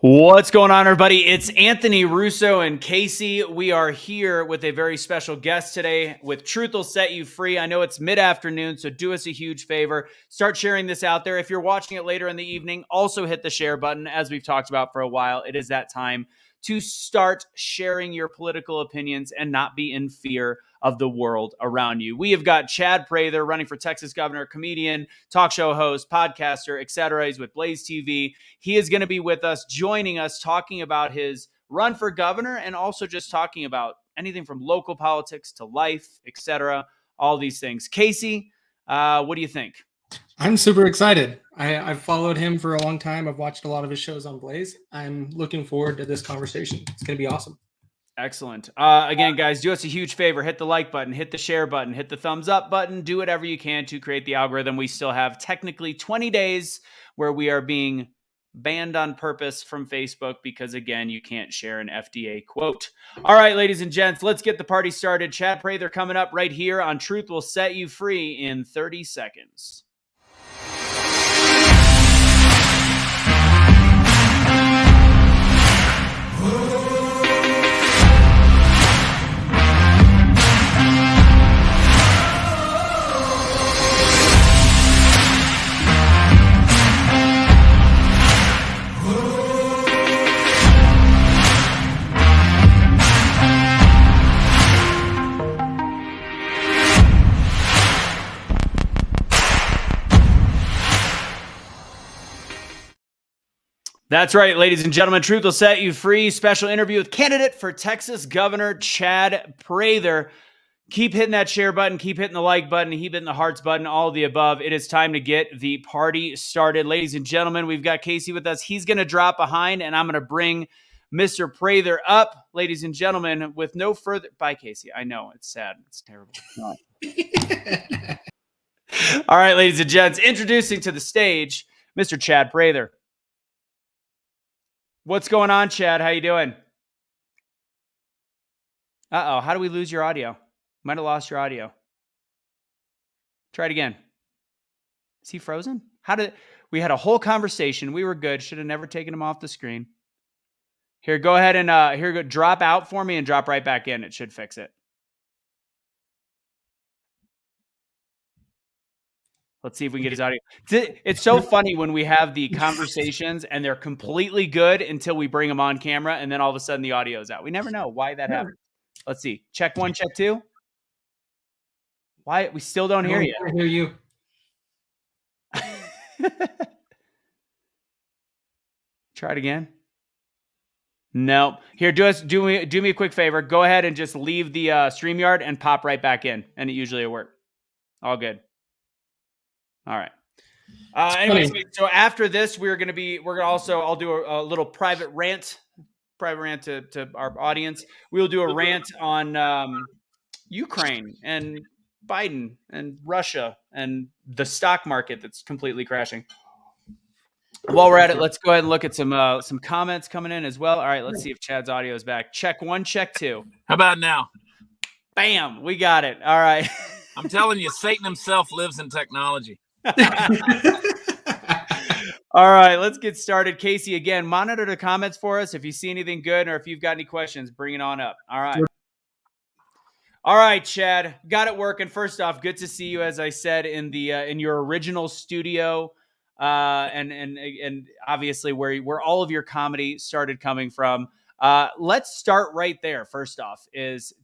What's going on, everybody? It's Anthony, Russo, and Kaecey. We are here with a very special guest today with Truth Will Set You Free. I know it's mid-afternoon, so do us a huge favor. Start sharing this out there. If you're watching it later in the evening, also hit the share button. As we've talked about for a while, it is that time to start sharing your political opinions and not be in fear of the world around you. We have got Chad Prather running for Texas governor, comedian, talk show host, podcaster, etc. He's with Blaze TV. He is going to be with us, joining us, talking about his run for governor and also just talking about anything from local politics to life, etc. All these things. Kaecey, what do you think? I'm super excited. I've followed him for a long time. I've watched a lot of his shows on Blaze. I'm looking forward to this conversation. It's going to be awesome. Excellent. Again, guys, do us a huge favor. Hit the like button, hit the share button, hit the thumbs up button. Do whatever you can to create the algorithm. We still have technically 20 days where we are being banned on purpose from Facebook because, again, you can't share an FDA quote. All right, ladies and gents, let's get the party started. Chad Prather coming up right here on Truth Will Set You Free in 30 seconds. That's right, ladies and gentlemen. Truth Will Set You Free. Special interview with candidate for Texas Governor Chad Prather. Keep hitting that share button. Keep hitting the like button. Keep hitting the hearts button. All of the above. It is time to get the party started. Ladies and gentlemen, we've got Kaecey with us. He's going to drop behind, and I'm going to bring Mr. Prather up. Ladies and gentlemen, with no further... Bye, Kaecey. I know. It's sad. It's terrible. All right, ladies and gents. Introducing to the stage, Mr. Chad Prather. What's going on, Chad? How you doing? Uh-oh. How do we lose your audio? Might have lost your audio. Try it again. Is he frozen? We had a whole conversation. We were good. Should have never taken him off the screen. Here, go ahead and drop out for me and drop right back in. It should fix it. Let's see if we can get his audio. It's so funny when we have the conversations and they're completely good until we bring them on camera, and then all of a sudden the audio is out. We never know why that happens. Let's see. Check 1, check 2. Why? We still don't hear you. I hear you. Try it again. No. Here, do me a quick favor. Go ahead and just leave the StreamYard and pop right back in, and it usually will work. All good. All right. Anyways, so after this, I'll do a little private rant to our audience. We'll do a rant on Ukraine and Biden and Russia and the stock market that's completely crashing. While we're at it, let's go ahead and look at some comments coming in as well. All right, let's see if Chad's audio is back. Check 1, check 2. How about now? Bam, we got it. All right. I'm telling you, Satan himself lives in technology. All right, let's get started. Kaecey, again, monitor the comments for us. If you see anything good or if you've got any questions, bring it on up. All right. All right, Chad, got it working. First off, good to see you, as I said, in your original studio, and obviously where all of your comedy started coming from. Let's start right there. First off,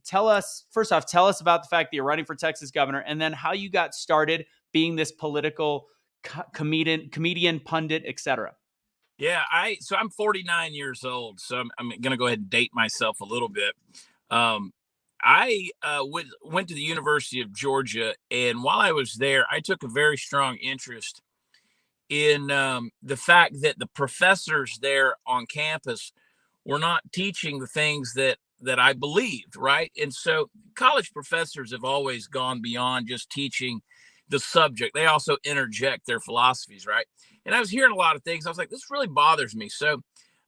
tell us about the fact that you're running for Texas governor, and then how you got started being this political comedian, pundit, etc. Yeah, so I'm 49 years old, so I'm going to go ahead and date myself a little bit. I went to the University of Georgia, and while I was there, I took a very strong interest in the fact that the professors there on campus were not teaching the things that I believed, right? And so college professors have always gone beyond just teaching the subject. They also interject their philosophies, right? And I was hearing a lot of things. I was like, this really bothers me. So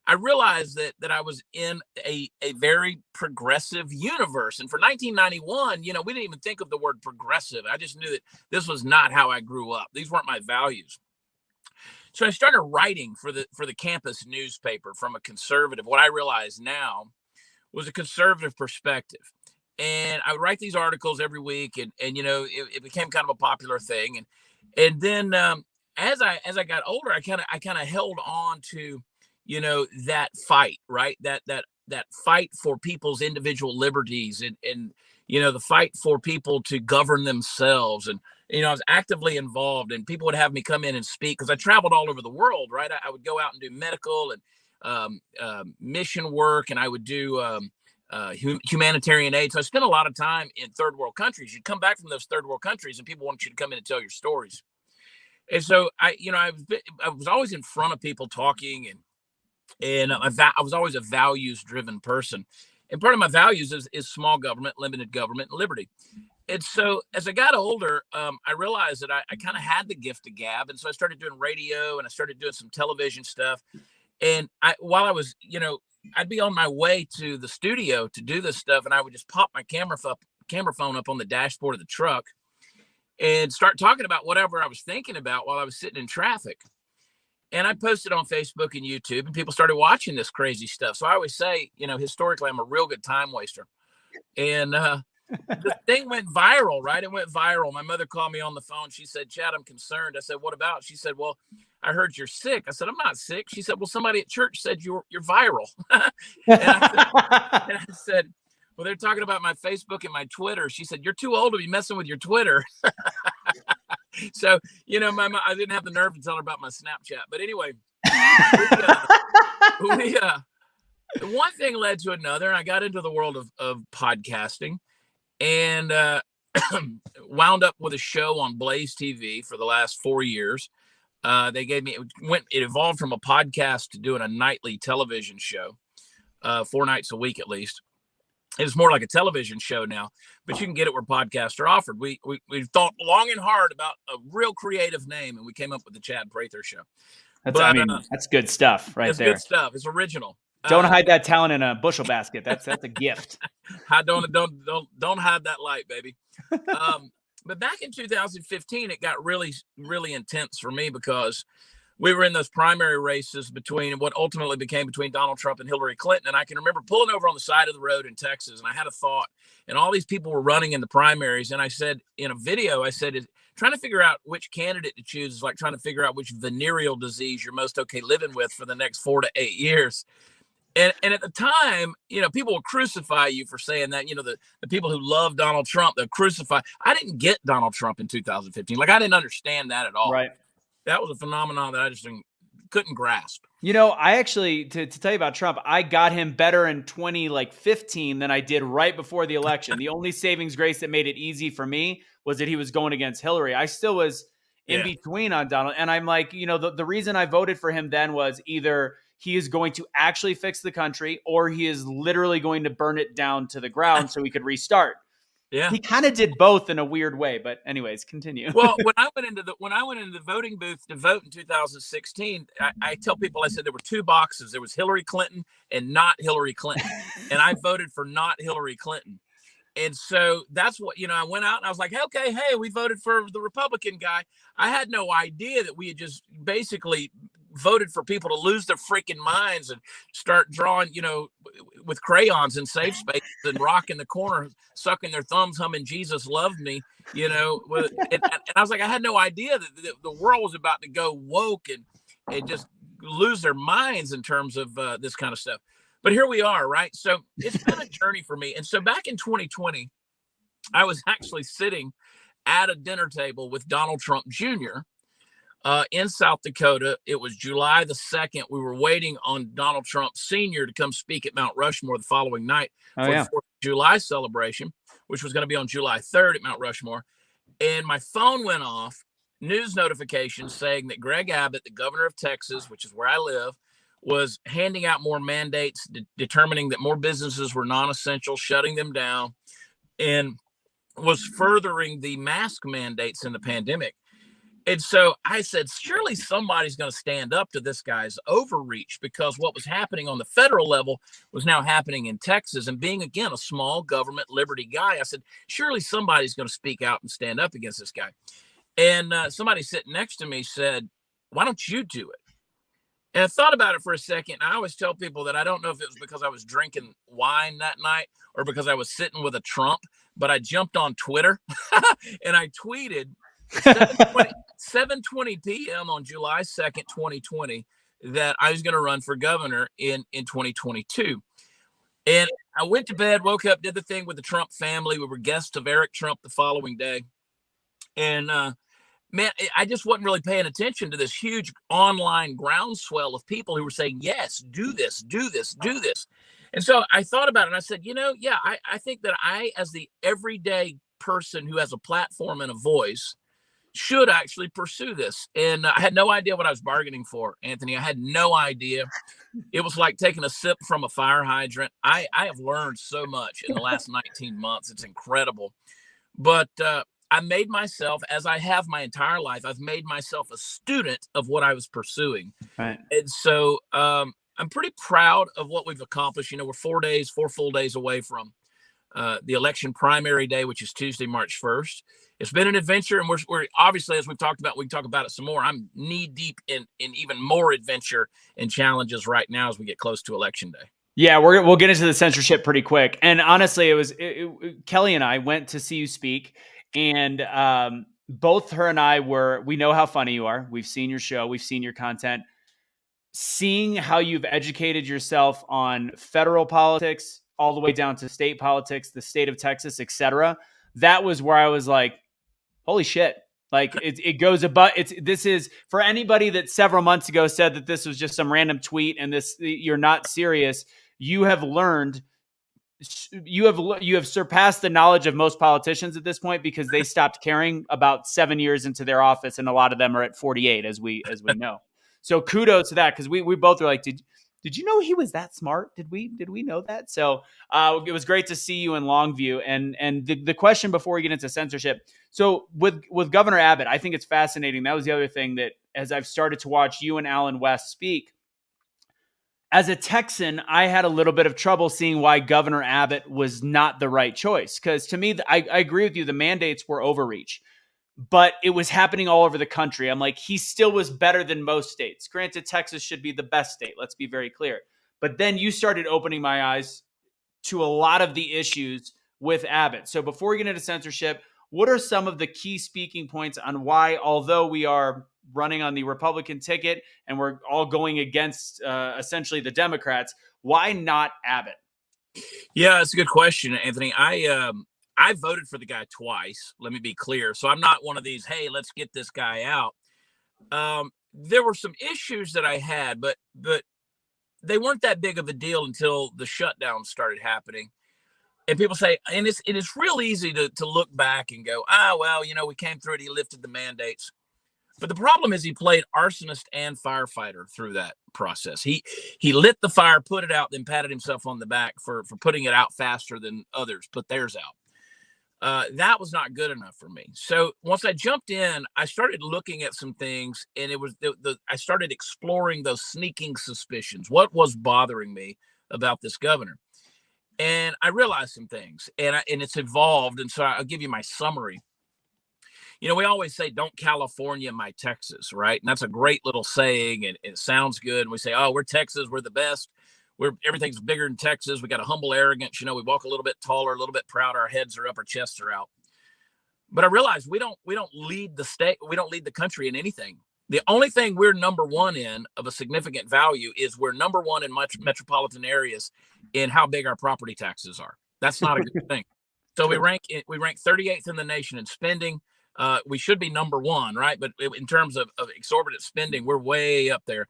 I realized that I was in a very progressive universe. And for 1991, we didn't even think of the word progressive. I just knew that this was not how I grew up. These weren't my values. So I started writing for the campus newspaper from a conservative, what I realize now was a conservative perspective. And I would write these articles every week, and it became kind of a popular thing. And then as I got older, I kind of held on to, that fight, right? That fight for people's individual liberties, and the fight for people to govern themselves. And I was actively involved, and people would have me come in and speak because I traveled all over the world, right? I would go out and do medical and mission work, and I would do humanitarian aid. So I spent a lot of time in third world countries. You'd come back from those third world countries, and people want you to come in and tell your stories. And so I was always in front of people talking, and I was always a values driven person. And part of my values is small government, limited government, and liberty. And so as I got older, I realized that I kind of had the gift of gab. And so I started doing radio, and I started doing some television stuff. And while I was, I'd be on my way to the studio to do this stuff, and I would just pop my camera phone up on the dashboard of the truck and start talking about whatever I was thinking about while I was sitting in traffic. And I posted on Facebook and YouTube, and people started watching this crazy stuff. So I always say, historically, I'm a real good time waster. And the thing went viral, right? It went viral. My mother called me on the phone. She said, "Chad, I'm concerned." I said, "What about?" She said, "Well, I heard you're sick." I said, "I'm not sick." She said, "Well, somebody at church said you're viral." and I said, "Well, they're talking about my Facebook and my Twitter." She said, "You're too old to be messing with your Twitter." So, I didn't have the nerve to tell her about my Snapchat. But anyway, one thing led to another, and I got into the world of podcasting, and wound up with a show on Blaze TV for the last 4 years. They gave me, it evolved from a podcast to doing a nightly television show, 4 nights a week at least. It's more like a television show now, but you can get it where podcasts are offered. We thought long and hard about a real creative name, and we came up with the Chad Prather Show. That's good stuff right there. It's good stuff. It's original. Don't hide that talent in a bushel basket. That's a gift. Don't hide that light, baby. But back in 2015, it got really, really intense for me because we were in those primary races between what ultimately became between Donald Trump and Hillary Clinton. And I can remember pulling over on the side of the road in Texas, and I had a thought, and all these people were running in the primaries. And I said in a video, trying to figure out which candidate to choose is like trying to figure out which venereal disease you're most okay living with for the next 4 to 8 years. And at the time, people will crucify you for saying that. The people who love Donald Trump, they'll crucify. I didn't get Donald Trump in 2015. Like, I didn't understand that at all. Right. That was a phenomenon that I just couldn't grasp. I actually, to tell you about Trump, I got him better in 2015 than I did right before the election. The only savings grace that made it easy for me was that he was going against Hillary. I still was in between on Donald. And I'm like, the reason I voted for him then was either he is going to actually fix the country or he is literally going to burn it down to the ground so we could restart. Yeah, he kind of did both in a weird way, but anyways, continue. Well, when I went into the voting booth to vote in 2016, I tell people, I said there were 2 boxes. There was Hillary Clinton and not Hillary Clinton, and I voted for not Hillary Clinton. And so that's what, I went out and I was like, okay, hey, we voted for the Republican guy. I had no idea that we had just basically voted for people to lose their freaking minds and start drawing, with crayons in safe space and rock in the corner, sucking their thumbs, humming "Jesus Loved Me," and I was like, I had no idea that the world was about to go woke and just lose their minds in terms of this kind of stuff. But here we are, right? So it's been a journey for me. And so back in 2020, I was actually sitting at a dinner table with Donald Trump Jr. In South Dakota. It was July the 2nd. We were waiting on Donald Trump Sr. to come speak at Mount Rushmore the following night for the 4th of July celebration, which was going to be on July 3rd at Mount Rushmore. And my phone went off, news notifications saying that Greg Abbott, the governor of Texas, which is where I live, was handing out more mandates, determining that more businesses were non-essential, shutting them down, and was furthering the mask mandates in the pandemic. And so I said, surely somebody's going to stand up to this guy's overreach, because what was happening on the federal level was now happening in Texas. And being, again, a small government liberty guy, I said, surely somebody's going to speak out and stand up against this guy. And somebody sitting next to me said, why don't you do it? And I thought about it for a second. I always tell people that I don't know if it was because I was drinking wine that night or because I was sitting with a Trump, but I jumped on Twitter and I tweeted at 7:20 p.m. on July 2nd, 2020, that I was going to run for governor in 2022. And I went to bed, woke up, did the thing with the Trump family. We were guests of Eric Trump the following day. And man, I just wasn't really paying attention to this huge online groundswell of people who were saying, yes, do this, do this, do this. And so I thought about it and I said, yeah, I think that I, as the everyday person who has a platform and a voice, should actually pursue this. And I had no idea what I was bargaining for, Anthony. I had no idea. It was like taking a sip from a fire hydrant. I have learned so much in the last 19 months. It's incredible. But I made myself, as I have my entire life, I've made myself a student of what I was pursuing. Right. And so I'm pretty proud of what we've accomplished. We're 4 full days away from the election primary day, which is Tuesday, March 1st. It's been an adventure, and we're obviously, as we've talked about, we can talk about it some more. I'm knee deep in even more adventure and challenges right now as we get close to election day. Yeah, we'll get into the censorship pretty quick. And honestly, Kelly and I went to see you speak, and both her and I we know how funny you are. We've seen your show, we've seen your content. Seeing how you've educated yourself on federal politics all the way down to state politics, the state of Texas, etc. That was where I was like, holy shit. Like it goes above. This is for anybody that several months ago said that this was just some random tweet and you're not serious. You have learned, you have surpassed the knowledge of most politicians at this point, because they stopped caring about 7 years into their office, and a lot of them are at 48, as we know. So kudos to that, because we both were like, did you know he was that smart? Did we know that? So it was great to see you in Longview. And the question before we get into censorship. So with Governor Abbott, I think it's fascinating. That was the other thing that, as I've started to watch you and Alan West speak, as a Texan, I had a little bit of trouble seeing why Governor Abbott was not the right choice. Because to me, I agree with you. The mandates were overreach, but it was happening all over the country. I'm like, he still was better than most states. Granted, Texas should be the best state. Let's be very clear. But then you started opening my eyes to a lot of the issues with Abbott. So before we get into censorship, what are some of the key speaking points on why, although we are running on the Republican ticket and we're all going against essentially the Democrats, why not Abbott? Yeah, that's a good question, Anthony. I voted for the guy twice. Let me be clear. So I'm not one of these, hey, let's get this guy out. There were some issues that I had, but they weren't that big of a deal until the shutdown started happening. And people say, and it is real easy to look back and go, well, we came through it. He lifted the mandates. But the problem is he played arsonist and firefighter through that process. He lit the fire, put it out, then patted himself on the back for putting it out faster than others put theirs out. That was not good enough for me. So once I jumped in, I started looking at some things, and it was I started exploring those sneaking suspicions. What was bothering me about this governor? And I realized some things, and it's evolved. And so I'll give you my summary. We always say, don't California my Texas, right? And that's a great little saying, and it sounds good. And we say, oh, we're Texas, we're the best. Everything's bigger in Texas. We got a humble arrogance. We walk a little bit taller, a little bit prouder. Our heads are up, our chests are out. But I realized we don't lead the state. We don't lead the country in anything. The only thing we're number one in of a significant value is we're number one in much metropolitan areas in how big our property taxes are. That's not a good thing. So we rank 38th in the nation in spending. We should be number one, right? But in terms of exorbitant spending, we're way up there.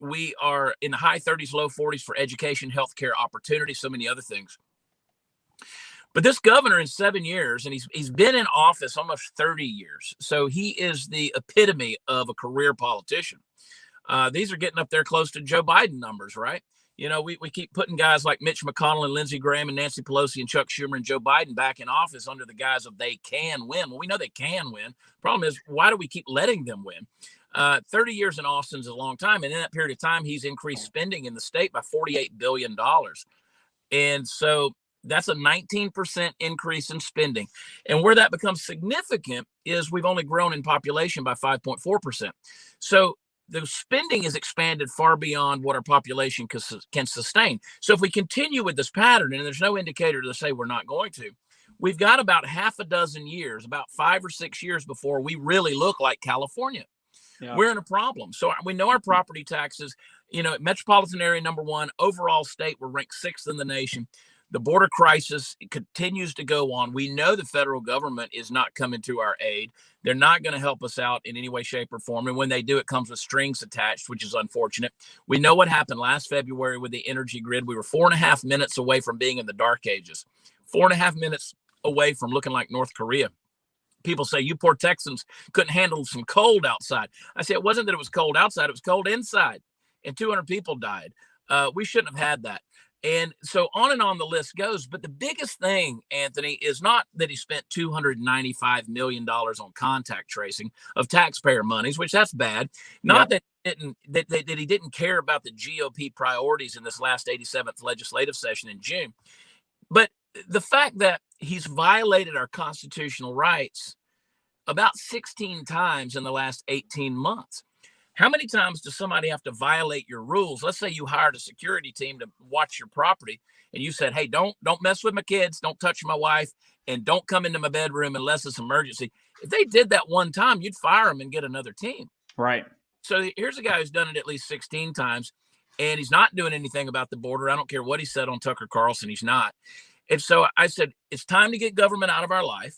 We are in the high 30s, low 40s for education, healthcare opportunities, so many other things. But this governor in 7 years, and he's been in office almost 30 years. So he is the epitome of a career politician. These are getting up there close to Joe Biden numbers, right? We keep putting guys like Mitch McConnell and Lindsey Graham and Nancy Pelosi and Chuck Schumer and Joe Biden back in office under the guise of they can win. Well, we know they can win. Problem is, why do we keep letting them win? 30 years in Austin is a long time. And in that period of time, he's increased spending in the state by $48 billion. And so That's a 19% increase in spending. And where that becomes significant is we've only grown in population by 5.4%. So the spending is expanded far beyond what our population can sustain. So if we continue with this pattern, and there's no indicator to say we're not going to, we've got about half a dozen years, about 5 or 6 years before we really look like California. Yeah. We're in a problem. So we know our property taxes, metropolitan area #1, overall state, we're ranked 6th in the nation. The border crisis continues to go on. We know the federal government is not coming to our aid. They're not going to help us out in any way, shape, or form. And when they do, it comes with strings attached, which is unfortunate. We know what happened last February with the energy grid. We were 4.5 minutes away from being in the dark ages, 4.5 minutes away from looking like North Korea. People say, you poor Texans couldn't handle some cold outside. I say, it wasn't that it was cold outside, it was cold inside, and 200 people died. We shouldn't have had that. And so on and on the list goes. But the biggest thing, Anthony, is not that he spent $295 million on contact tracing of taxpayer monies, which that's bad. Not that he didn't care about the GOP priorities in this last 87th legislative session in June. But the fact that he's violated our constitutional rights about 16 times in the last 18 months. How many times does somebody have to violate your rules? Let's say you hired a security team to watch your property and you said, hey, don't mess with my kids, don't touch my wife, and don't come into my bedroom unless it's emergency. If they did that one time, you'd fire them and get another team. Right. So here's a guy who's done it at least 16 times, and he's not doing anything about the border. I don't care what he said on Tucker Carlson, he's not. And so I said, it's time to get government out of our life.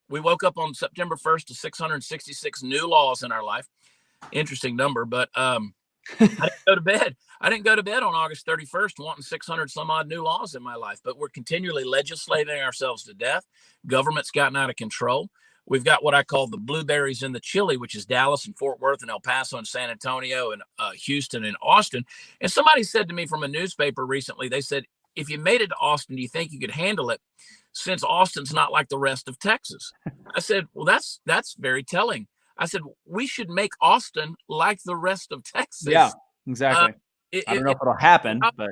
We woke up on September 1st to 666 new laws in our life. Interesting number, but I didn't go to bed. I didn't go to bed on August 31st wanting 600 some odd new laws in my life, but we're continually legislating ourselves to death. Government's gotten out of control. We've got what I call the blueberries in the chili, which is Dallas and Fort Worth and El Paso and San Antonio and Houston and Austin. And somebody said to me from a newspaper recently, they said, if you made it to Austin, do you think you could handle it since Austin's not like the rest of Texas? I said, well, that's very telling. I said, we should make Austin like the rest of Texas. Yeah, exactly. I don't know if it'll happen, but.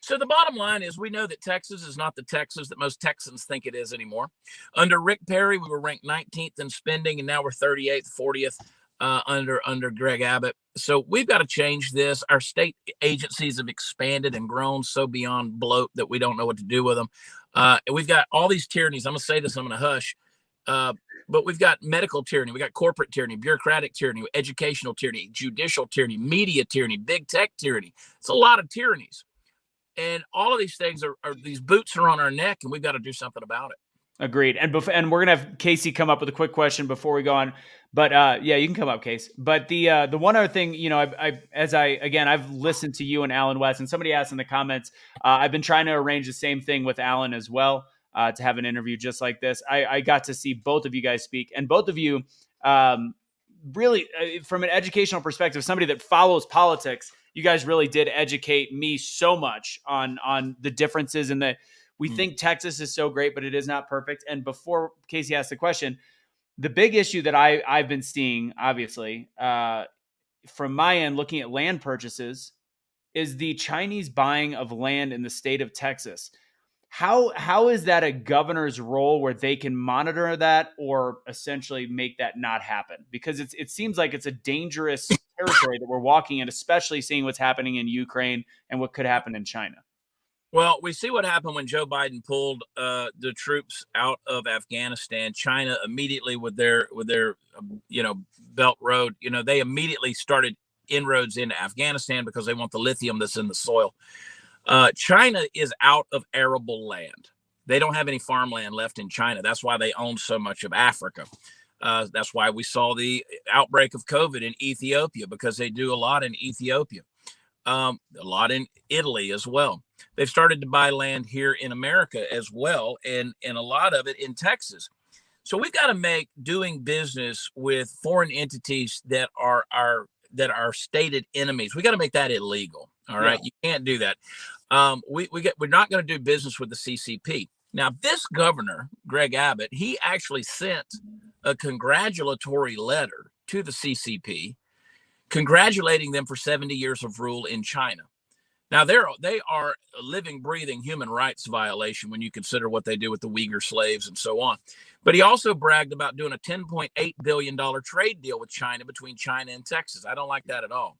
So the bottom line is we know that Texas is not the Texas that most Texans think it is anymore. Under Rick Perry, we were ranked 19th in spending, and now we're 38th, 40th under Greg Abbott. So we've got to change this. Our state agencies have expanded and grown so beyond bloat that we don't know what to do with them. We've got all these tyrannies. I'm going to say this, I'm going to hush. But we've got medical tyranny, we got corporate tyranny, bureaucratic tyranny, educational tyranny, judicial tyranny, media tyranny, big tech tyranny. It's a lot of tyrannies. And all of these things are these boots are on our neck, and we've got to do something about it. Agreed. And we're going to have Kaecey come up with a quick question before we go on. But yeah, you can come up, Kaecey. But the one other thing, I've listened to you and Alan West, and somebody asked in the comments, I've been trying to arrange the same thing with Alan as well. To have an interview just like this. I got to see both of you guys speak, and both of you really, from an educational perspective, somebody that follows politics, you guys really did educate me so much on the differences and that we think Texas is so great, but it is not perfect. And before Kaecey asked the question, the big issue that I've been seeing, obviously, from my end, looking at land purchases, is the Chinese buying of land in the state of Texas. How is that a governor's role where they can monitor that or essentially make that not happen? Because it seems like it's a dangerous territory that we're walking in, especially seeing what's happening in Ukraine and what could happen in China. Well, we see what happened when Joe Biden pulled the troops out of Afghanistan. China immediately with their Belt Road, they immediately started inroads into Afghanistan because they want the lithium that's in the soil. China is out of arable land. They don't have any farmland left in China. That's why they own so much of Africa. That's why we saw the outbreak of COVID in Ethiopia, because they do a lot in Ethiopia, a lot in Italy as well. They've started to buy land here in America as well, and a lot of it in Texas. So we've got to make doing business with foreign entities that are our stated enemies. We got to make that illegal. All right. Yeah. You can't do that. We're not going to do business with the CCP. Now, this governor, Greg Abbott, he actually sent a congratulatory letter to the CCP, congratulating them for 70 years of rule in China. Now they are a living, breathing human rights violation when you consider what they do with the Uyghur slaves and so on. But he also bragged about doing a $10.8 billion trade deal with China, between China and Texas. I don't like that at all.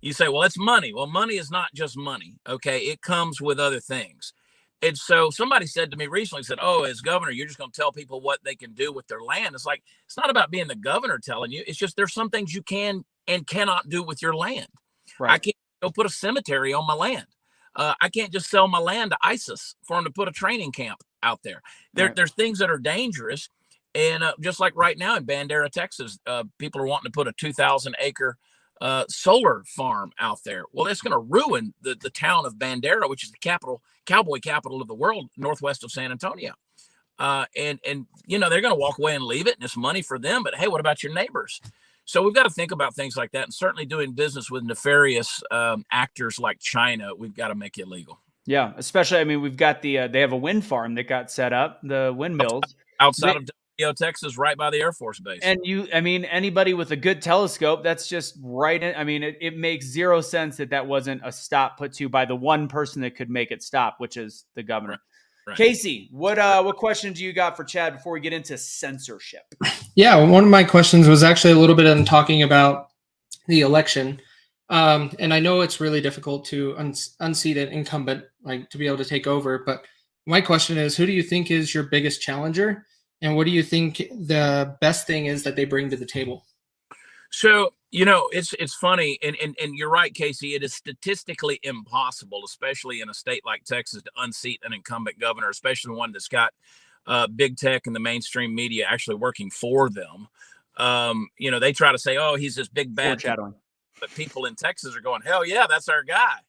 You say, well, it's money. Well, money is not just money. Okay. It comes with other things. And so somebody said to me recently, said, oh, as governor, you're just going to tell people what they can do with their land. It's like, it's not about being the governor telling you. It's just, there's some things you can and cannot do with your land. Right. I can't go put a cemetery on my land. I can't just sell my land to ISIS for them to put a training camp out there. Right. There's things that are dangerous. And just like right now in Bandera, Texas, people are wanting to put a 2,000 acre solar farm out there. Well, it's going to ruin the town of Bandera, which is the cowboy capital of the world, northwest of San Antonio. And you know, they're going to walk away and leave it, and it's money for them. But hey, what about your neighbors? So we've got to think about things like that, and certainly doing business with nefarious actors like China, we've got to make it legal. Yeah, especially, I mean, we've got they have a wind farm that got set up, the windmills. Outside of Texas, right by the Air Force Base. And I mean, anybody with a good telescope, that's just right in. I mean, it makes zero sense that wasn't a stop put to by the one person that could make it stop, which is the governor. Right. Kaecey, what question do you got for Chad before we get into censorship? Yeah, one of my questions was actually a little bit on talking about the election. And I know it's really difficult to unseat an incumbent, like to be able to take over. But my question is, who do you think is your biggest challenger? And what do you think the best thing is that they bring to the table? So, you know, it's funny. And you're right, Kaecey. It is statistically impossible, especially in a state like Texas, to unseat an incumbent governor, especially one that's got big tech and the mainstream media actually working for them. You know, they try to say, oh, he's this big bad. But people in Texas are going, hell yeah, that's our guy.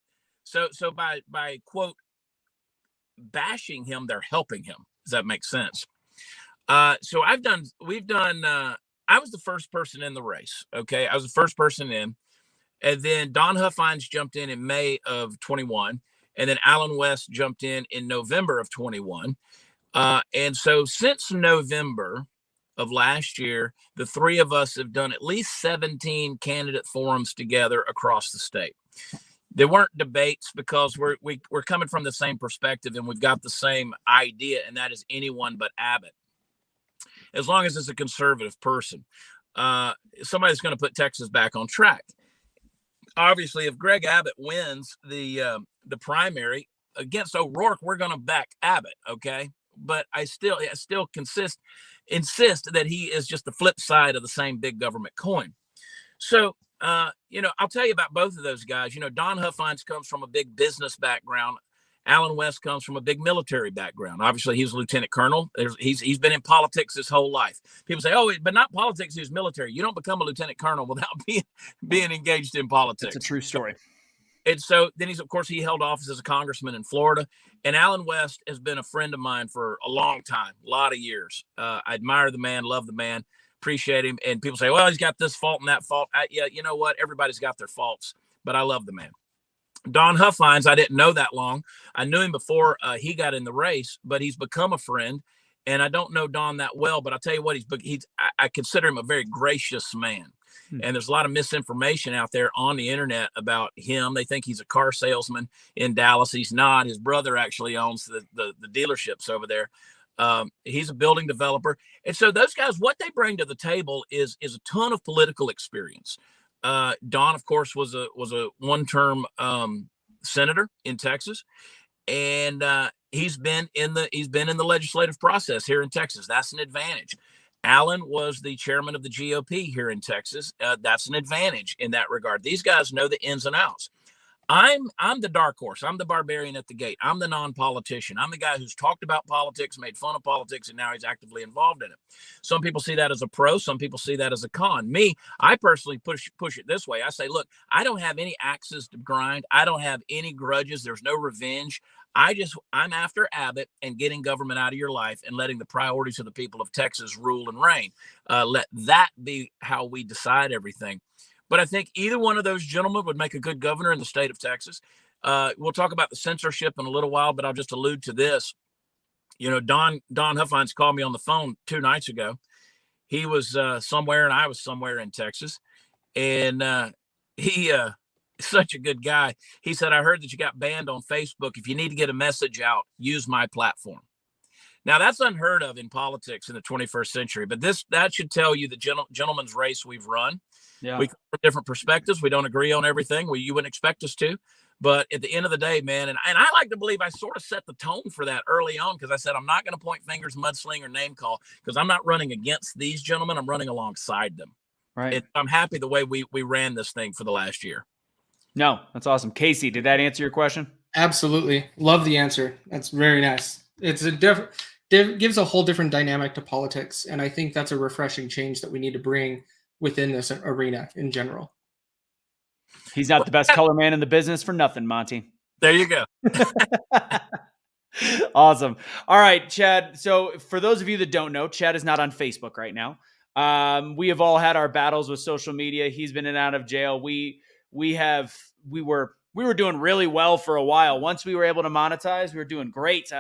So by quote bashing him, they're helping him. Does that make sense? So I was the first person in the race. Okay. I was the first person in, and then Don Huffines jumped in May of 21. And then Alan West jumped in November of 21. And so since November of last year, the three of us have done at least 17 candidate forums together across the state. There weren't debates because we're coming from the same perspective and we've got the same idea, and that is anyone but Abbott. As long as it's a conservative person, somebody's going to put Texas back on track. Obviously, if Greg Abbott wins the primary against O'Rourke, we're going to back Abbott. Okay. But I still insist that he is just the flip side of the same big government coin. So, you know, I'll tell you about both of those guys. You know, Don Huffines comes from a big business background. Alan West comes from a big military background. Obviously, he was a lieutenant colonel. He's been in politics his whole life. People say, oh, but not politics, he was military. You don't become a lieutenant colonel without being engaged in politics. It's a true story. And so then he held office as a congressman in Florida. And Alan West has been a friend of mine for a long time, a lot of years. I admire the man, love the man, appreciate him. And people say, well, he's got this fault and that fault. Yeah, you know what? Everybody's got their faults, but I love the man. Don Huffines, I didn't know that long. I knew him before he got in the race, but he's become a friend. And I don't know Don that well, but I'll tell you what, I consider him a very gracious man. And there's a lot of misinformation out there on the internet about him. They think he's a car salesman in Dallas. He's not. His brother actually owns the dealerships over there. He's a building developer. And so those guys, what they bring to the table is a ton of political experience. Don, of course, was a one-term senator in Texas, and he's been in the legislative process here in Texas. That's an advantage. Alan was the chairman of the GOP here in Texas. That's an advantage in that regard. These guys know the ins and outs. I'm the dark horse. I'm the barbarian at the gate. I'm the non-politician. I'm the guy who's talked about politics, made fun of politics, and now he's actively involved in it. Some people see that as a pro. Some people see that as a con. Me, I personally push it this way. I say, look, I don't have any axes to grind. I don't have any grudges. There's no revenge. I'm after Abbott and getting government out of your life and letting the priorities of the people of Texas rule and reign. Let that be how we decide everything. But I think either one of those gentlemen would make a good governor in the state of Texas. We'll talk about the censorship in a little while, but I'll just allude to this. You know, Don Huffines called me on the phone 2 nights ago. He was somewhere and I was somewhere in Texas. And he such a good guy. He said, I heard that you got banned on Facebook. If you need to get a message out, use my platform. Now, that's unheard of in politics in the 21st century, but that should tell you the gentleman's race we've run. Yeah. We come from different perspectives. We don't agree on everything. You wouldn't expect us to. But at the end of the day, man, and I like to believe I sort of set the tone for that early on, because I said I'm not going to point fingers, mudsling, or name call, because I'm not running against these gentlemen. I'm running alongside them. Right. I'm happy the way we ran this thing for the last year. No, that's awesome. Kaecey, did that answer your question? Absolutely. Love the answer. That's very nice. It's a gives a whole different dynamic to politics, and I think that's a refreshing change that we need to bring within this arena in general. He's not the best color man in the business for nothing, Monty. There you go. Awesome. All right, Chad. So for those of you that don't know, Chad is not on Facebook right now. We have all had our battles with social media. He's been in and out of jail. We were doing really well for a while. Once we were able to monetize, we were doing great.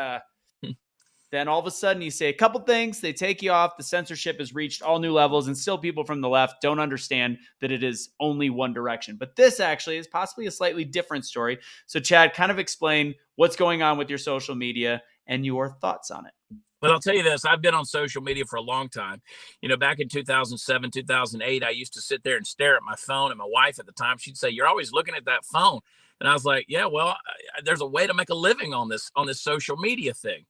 Then all of a sudden you say a couple things, they take you off. The censorship has reached all new levels, and still people from the left don't understand that it is only one direction. But this actually is possibly a slightly different story. So Chad, kind of explain what's going on with your social media and your thoughts on it. Well, I'll tell you this. I've been on social media for a long time. Back in 2007, 2008, I used to sit there and stare at my phone, and my wife at the time, she'd say, "You're always looking at that phone." And I was like, yeah, well, there's a way to make a living on this social media thing.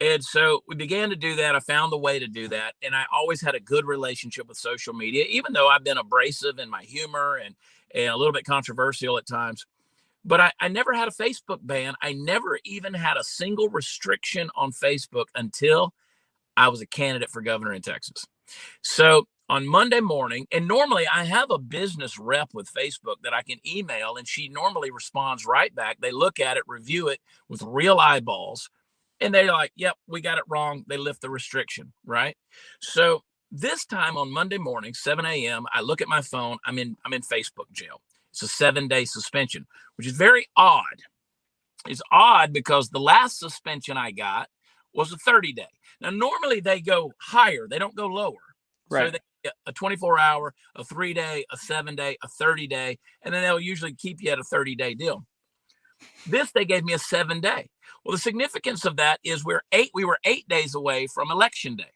And so we began to do that. I found the way to do that. And I always had a good relationship with social media, even though I've been abrasive in my humor and a little bit controversial at times. But I never had a Facebook ban. I never even had a single restriction on Facebook until I was a candidate for governor in Texas. So on Monday morning, and normally I have a business rep with Facebook that I can email, and she normally responds right back. They look at it, review it with real eyeballs, and they're like, yep, we got it wrong. They lift the restriction, right? So this time on Monday morning, 7 a.m., I look at my phone. I'm in Facebook jail. It's a 7-day suspension, which is very odd. It's odd because the last suspension I got was a 30-day. Now, normally they go higher. They don't go lower. Right. So they get a 24-hour, a 3-day, a 7-day, a 30-day, and then they'll usually keep you at a 30-day deal. This, they gave me a 7-day. Well, the significance of that is we were 8 days away from election day.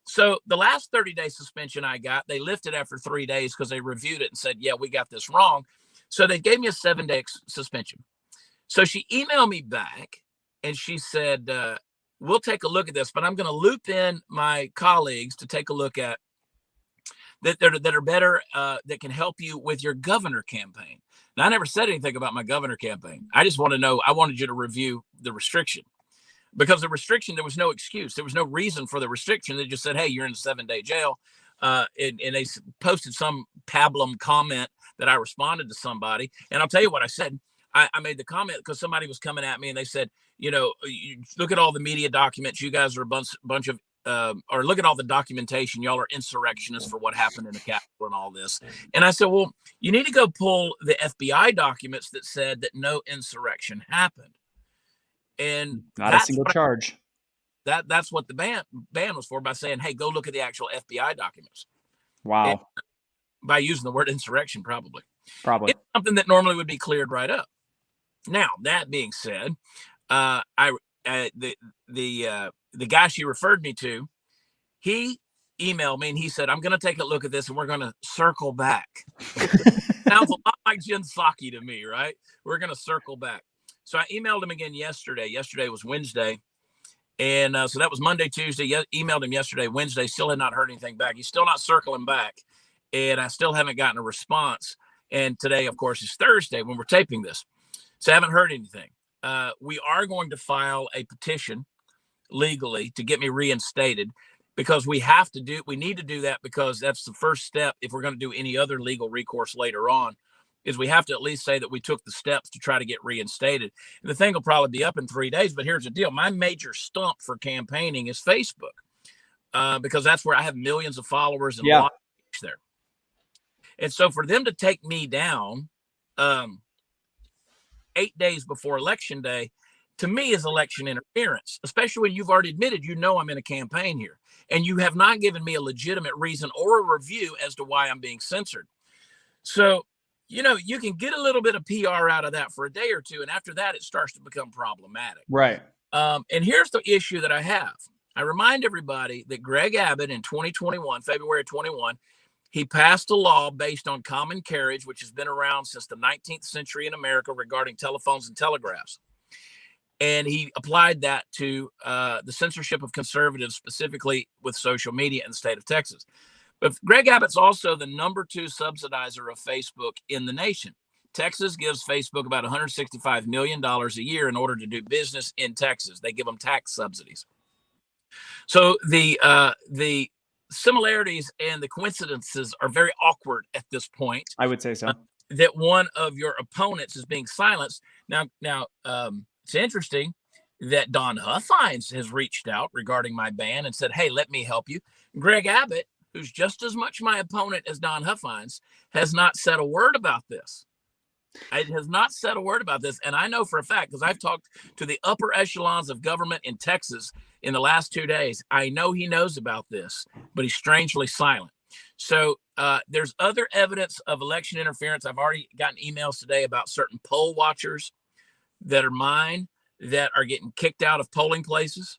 So the last 30-day suspension I got, they lifted after 3 days because they reviewed it and said, yeah, we got this wrong. So they gave me a 7-day suspension. So she emailed me back and she said, we'll take a look at this, but I'm going to loop in my colleagues to take a look at that are better, that can help you with your governor campaign. Now, I never said anything about my governor campaign. I just want to know, I wanted you to review the restriction, because the restriction, there was no excuse. There was no reason for the restriction. They just said, hey, you're in a 7-day jail. And they posted some pablum comment that I responded to somebody. And I'll tell you what I said. I made the comment because somebody was coming at me and they said, you look at all the media documents. You guys are a bunch of, or look at all the documentation. Y'all are insurrectionists for what happened in the Capitol and all this. And I said, well, you need to go pull the FBI documents that said that no insurrection happened. And not a single charge. That's what the ban was for, by saying, hey, go look at the actual FBI documents. Wow. And by using the word insurrection, probably. Probably. It's something that normally would be cleared right up. Now, that being said, the guy she referred me to, he emailed me and he said, I'm going to take a look at this and we're going to circle back. Sounds a lot like Jen Psaki to me, right? We're going to circle back. So I emailed him again yesterday. Yesterday was Wednesday. And so that was Monday, Tuesday. Emailed him yesterday, Wednesday. Still had not heard anything back. He's still not circling back. And I still haven't gotten a response. And today, of course, is Thursday when we're taping this. So I haven't heard anything. We are going to file a petition legally to get me reinstated, because we need to do that, because that's the first step. If we're going to do any other legal recourse later on, is we have to at least say that we took the steps to try to get reinstated. And the thing will probably be up in 3 days, but here's the deal. My major stump for campaigning is Facebook, because that's where I have millions of followers and a lot of reach there. And so for them to take me down 8 days before election day, to me, is election interference, especially when you've already admitted, I'm in a campaign here, and you have not given me a legitimate reason or a review as to why I'm being censored. So you can get a little bit of PR out of that for a day or two, and after that, it starts to become problematic. Right. And here's the issue that I have. I remind everybody that Greg Abbott in 2021, February 21, he passed a law based on common carriage, which has been around since the 19th century in America regarding telephones and telegraphs. And he applied that to the censorship of conservatives, specifically with social media in the state of Texas. But Greg Abbott's also the number 2 subsidizer of Facebook in the nation. Texas gives Facebook about $165 million a year in order to do business in Texas. They give them tax subsidies. So the similarities and the coincidences are very awkward at this point. I would say so. That one of your opponents is being silenced. Now, it's interesting that Don Huffines has reached out regarding my ban and said, hey, let me help you. Greg Abbott, who's just as much my opponent as Don Huffines, has not said a word about this. It has not said a word about this. And I know for a fact, because I've talked to the upper echelons of government in Texas in the last 2 days, I know he knows about this, but he's strangely silent. So there's other evidence of election interference. I've already gotten emails today about certain poll watchers that are mine that are getting kicked out of polling places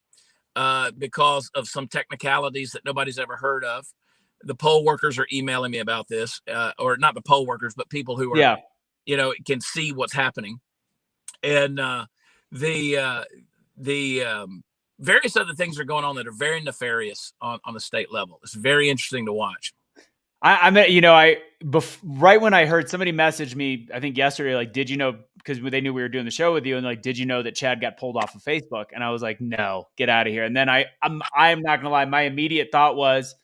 because of some technicalities that nobody's ever heard of. The poll workers are emailing me about this, or not the poll workers, but people who are, can see what's happening. And the various other things are going on that are very nefarious on the state level. It's very interesting to watch. Right when I heard somebody message me, I think yesterday, like, did you know, because they knew we were doing the show with you, and like, did you know that Chad got pulled off of Facebook? And I was like, no, get out of here. And then I'm not gonna lie, my immediate thought was,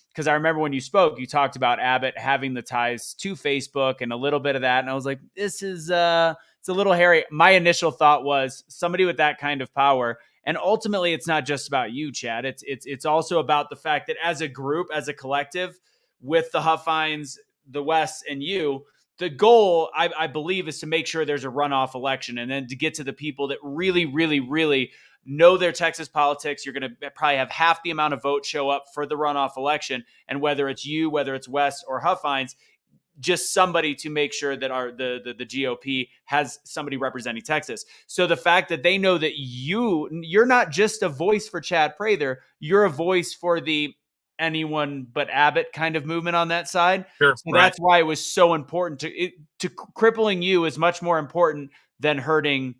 because I remember when you spoke, you talked about Abbott having the ties to Facebook and a little bit of that, and I was like, this is it's a little hairy. My initial thought was somebody with that kind of power. And ultimately, it's not just about you, Chad. It's also about the fact that as a group, as a collective, with the Huffines, the West, and you, the goal, I believe, is to make sure there's a runoff election, and then to get to the people that really, really, really know their Texas politics. You're going to probably have half the amount of votes show up for the runoff election, and whether it's you, whether it's West or Huffines, just somebody to make sure that the GOP has somebody representing Texas. So the fact that they know that you're not just a voice for Chad Prather, you're a voice for the anyone but Abbott kind of movement on that side. Sure, so that's why it was so important to crippling you is much more important than hurting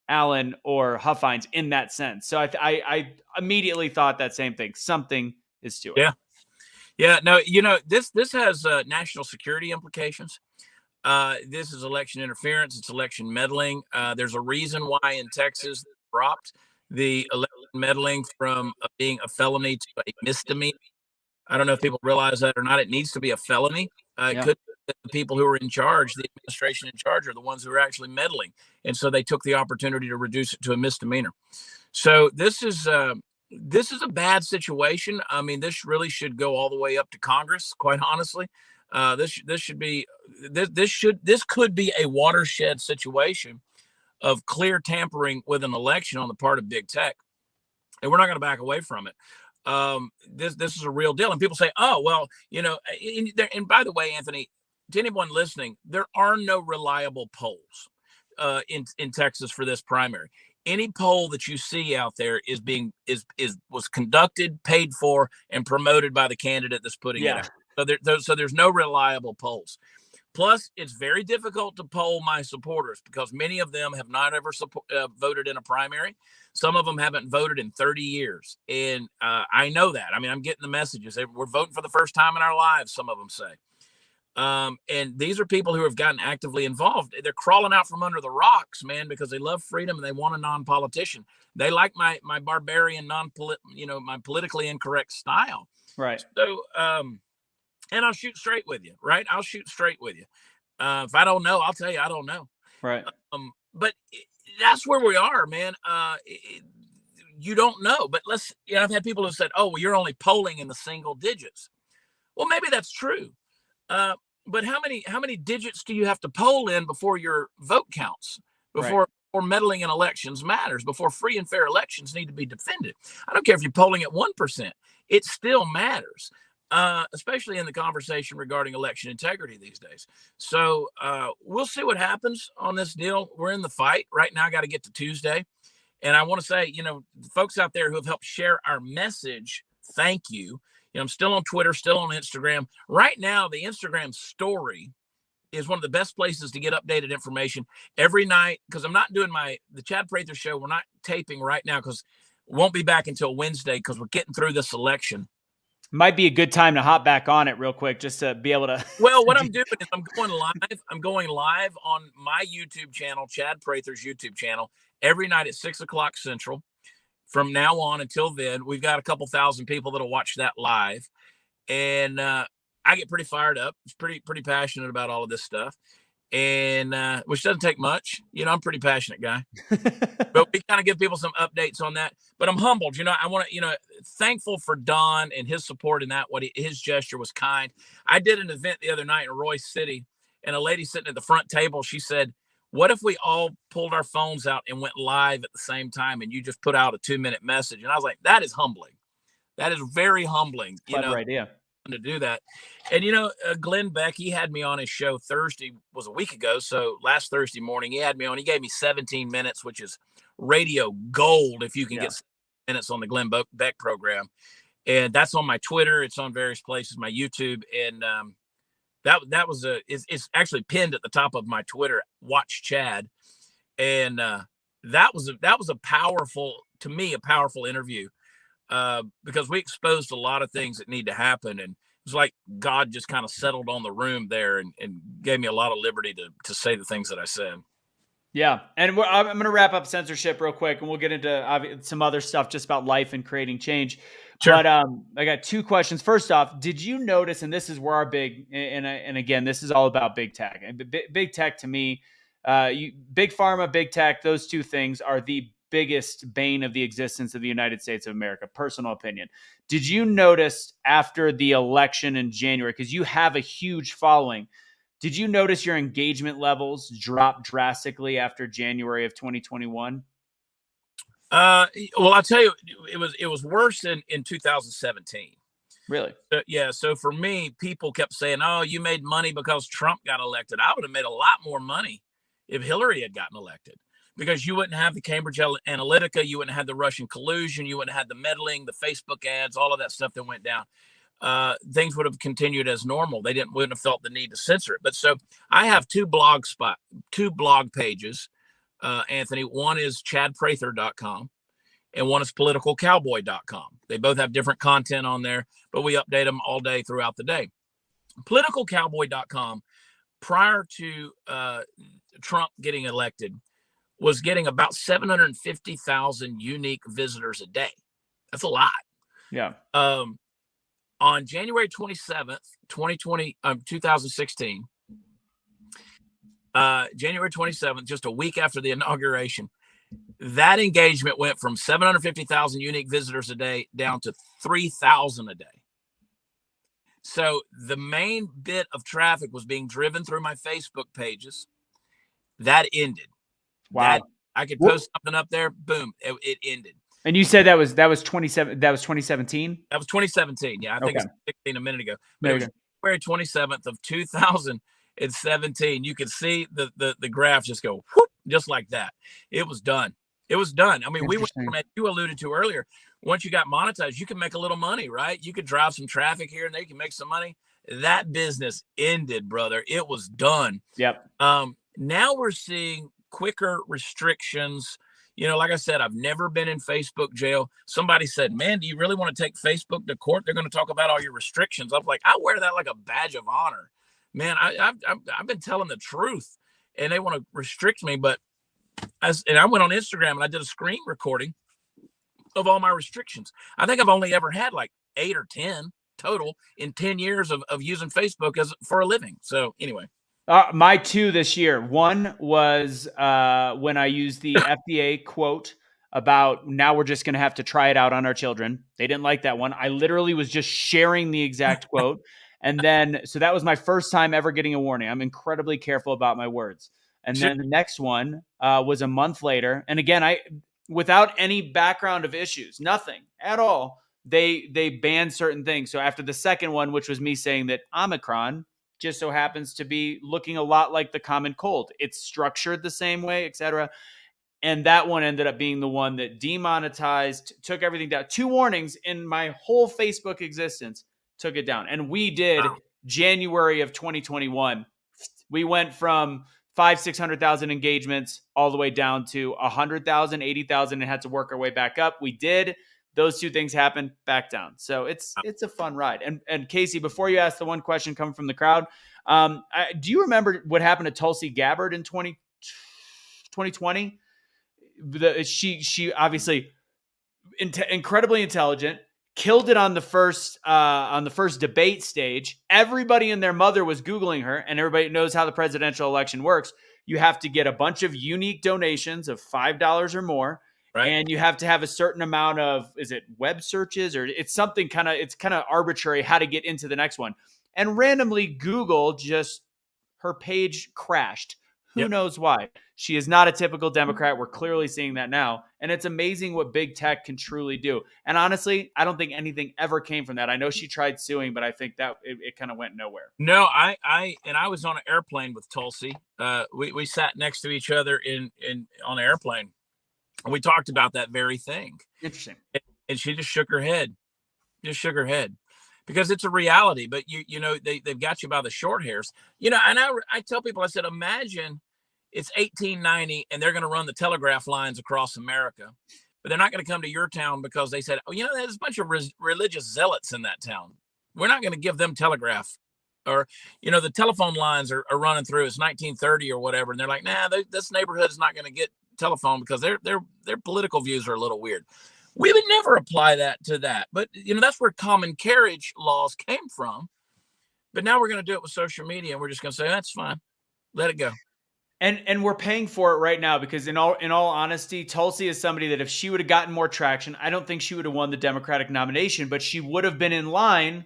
Allen or Huffines in that sense. So I immediately thought that same thing. Something is to it. Yeah. No, this has national security implications. This is election interference. It's election meddling. There's a reason why in Texas they dropped the election meddling from being a felony to a misdemeanor. I don't know if people realize that or not. It needs to be a felony. It could be the people who are in charge, the administration in charge, are the ones who are actually meddling. And so they took the opportunity to reduce it to a misdemeanor. So this is a bad situation. I mean, this really should go all the way up to Congress, quite honestly. This could be a watershed situation of clear tampering with an election on the part of big tech. And we're not going to back away from it. This is a real deal. And people say, oh, well, and by the way, Anthony, to anyone listening, there are no reliable polls in Texas for this primary. Any poll that you see out there was conducted, paid for, and promoted by the candidate that's putting it out. So there's no reliable polls. Plus, it's very difficult to poll my supporters because many of them have not ever voted in a primary. Some of them haven't voted in 30 years. And I know that. I mean, I'm getting the messages. We're voting for the first time in our lives, some of them say. And these are people who have gotten actively involved. They're crawling out from under the rocks, man, because they love freedom and they want a non-politician. They like my barbarian, my politically incorrect style. Right. So, and I'll shoot straight with you, right? I'll shoot straight with you. If I don't know, I'll tell you I don't know. Right. But that's where we are, man. You don't know. But I've had people who said, oh, well, you're only polling in the single digits. Well, maybe that's true. But how many digits do you have to poll in before your vote counts? Before meddling in elections matters, before free and fair elections need to be defended. I don't care if you're polling at 1%. It still matters. especially in the conversation regarding election integrity these days. So we'll see what happens on this deal. We're in the fight right now. I got to get to Tuesday. And I want to say, folks out there who have helped share our message, thank you. I'm still on Twitter, still on Instagram. Right now, the Instagram story is one of the best places to get updated information every night, because I'm not doing the Chad Prather show. We're not taping right now because we won't be back until Wednesday because we're getting through this election. Might be a good time to hop back on it real quick just to be able to. Well, what I'm doing is I'm going live. I'm going live on my YouTube channel, Chad Prather's YouTube channel, every night at 6:00 Central. From now on until then, we've got a couple thousand people that'll watch that live, and I get pretty fired up. It's pretty passionate about all of this stuff, and which doesn't take much. I'm a pretty passionate guy, but we kind of give people some updates on that. But I'm humbled. I want to, thankful for Don and his support in that. His gesture was kind. I did an event the other night in Royce City, and a lady sitting at the front table, she said, "What if we all pulled our phones out and went live at the same time, and you just put out a 2-minute message?" And I was like, that is humbling. That is very humbling. Clever idea to do that. And Glenn Beck, he had me on his show Thursday, was a week ago. So last Thursday morning, he had me on. He gave me 17 minutes, which is radio gold if you can get minutes on the Glenn Beck program. And that's on my Twitter. It's on various places, my YouTube. And that was it's actually pinned at the top of my Twitter, Watch Chad. And that was a powerful, to me, a powerful interview. Because we exposed a lot of things that need to happen. And it was like God just kind of settled on the room there and gave me a lot of liberty to say the things that I said. Yeah. And I'm going to wrap up censorship real quick, and we'll get into some other stuff just about life and creating change. Sure. But I got 2 questions. First off, did you notice, and this is where our and again, this is all about big tech. And big tech to me, big pharma, big tech, those 2 things are the biggest bane of the existence of the United States of America, personal opinion. Did you notice after the election in January, because you have a huge following, did you notice your engagement levels drop drastically after January of 2021? Well, I'll tell you, it was worse in 2017. Really? So for me, people kept saying, "Oh, you made money because Trump got elected." I would have made a lot more money if Hillary had gotten elected, because you wouldn't have the Cambridge Analytica, you wouldn't have the Russian collusion, you wouldn't have the meddling, the Facebook ads, all of that stuff that went down. Things would have continued as normal. They wouldn't have felt the need to censor it. But so I have 2 blog pages, Anthony. One is chadprather.com and one is politicalcowboy.com. They both have different content on there, but we update them all day throughout the day. Politicalcowboy.com, prior to Trump getting elected, was getting about 750,000 unique visitors a day. That's a lot. Yeah. On January 27th, 2016, January 27th, just a week after the inauguration, that engagement went from 750,000 unique visitors a day down to 3,000 a day. So the main bit of traffic was being driven through my Facebook pages. That ended. Wow. I could post something up there. Boom. It ended. And you said that was 2017? That was 2017? That was 2017. Yeah, I think it's 16 a minute ago. But it was January 27th of 2017. You could see the graph just go whoop, just like that. It was done. It was done. I mean, we went from, as you alluded to earlier, once you got monetized, you can make a little money, right? You could drive some traffic here and there. You can make some money. That business ended, brother. It was done. Yep. Now we're seeing quicker restrictions. Like I said, I've never been in Facebook jail. Somebody said, "Man, do you really want to take Facebook to court? They're going to talk about all your restrictions." I'm like, I wear that like a badge of honor, man. I've been telling the truth, and they want to restrict me. But I went on Instagram and I did a screen recording of all my restrictions. I think I've only ever had like 8 or 10 total in 10 years of using Facebook for a living. So anyway. My 2 this year. One was when I used the FDA quote about now we're just going to have to try it out on our children. They didn't like that one. I literally was just sharing the exact quote. And then, so that was my first time ever getting a warning. I'm incredibly careful about my words. And then the next one was a month later. And again, without any background of issues, nothing at all, they banned certain things. So after the second one, which was me saying that Omicron just so happens to be looking a lot like the common cold, it's structured the same way, etc. And that one ended up being the one that demonetized, took everything down. 2 warnings in my whole Facebook existence took it down. And we did January of 2021. We went from 600,000 engagements all the way down to 100,000, 80,000, and had to work our way back up. We did. Those 2 things happened, back down. So it's a fun ride. And Kaecey, before you ask the one question coming from the crowd, do you remember what happened to Tulsi Gabbard in 2020? She obviously incredibly intelligent, killed it on the first debate stage. Everybody and their mother was Googling her, and everybody knows how the presidential election works. You have to get a bunch of unique donations of $5 or more, right? And you have to have a certain amount of, is it web searches, or it's something kind of arbitrary how to get into the next one. And randomly Google, just her page crashed. Who knows why? She is not a typical Democrat. We're clearly seeing that now. And it's amazing what big tech can truly do. And honestly, I don't think anything ever came from that. I know she tried suing, but I think that it kind of went nowhere. No, I was on an airplane with Tulsi. We sat next to each other on an airplane. And we talked about that very thing. Interesting. And she just shook her head. Because it's a reality, but you know, they've got you by the short hairs, you know. And I tell people, I said, imagine it's 1890 and they're going to run the telegraph lines across America, but they're not going to come to your town because they said, oh, you know, there's a bunch of religious zealots in that town. We're not going to give them telegraph, or, you know, the telephone lines are running through. It's 1930 or whatever. And they're like, nah, this neighborhood is not going to get telephone because their political views are a little weird. We would never apply that to that. But, you know, that's where common carriage laws came from. But now we're going to do it with social media, and we're just going to say, that's fine. Let it go. And we're paying for it right now, because in all honesty, Tulsi is somebody that if she would have gotten more traction, I don't think she would have won the Democratic nomination, but she would have been in line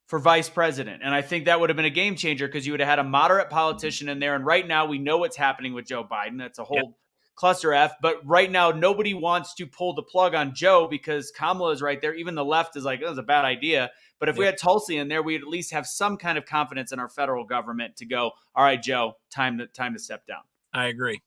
for vice president. And I think that would have been a game changer, because you would have had a moderate politician in there. And right now we know what's happening with Joe Biden. That's a whole cluster F. But right now, nobody wants to pull the plug on Joe because Kamala is right there. Even the left is like, that was a bad idea. But if we had Tulsi in there, we'd at least have some kind of confidence in our federal government to go, all right, Joe, time to step down. I agree.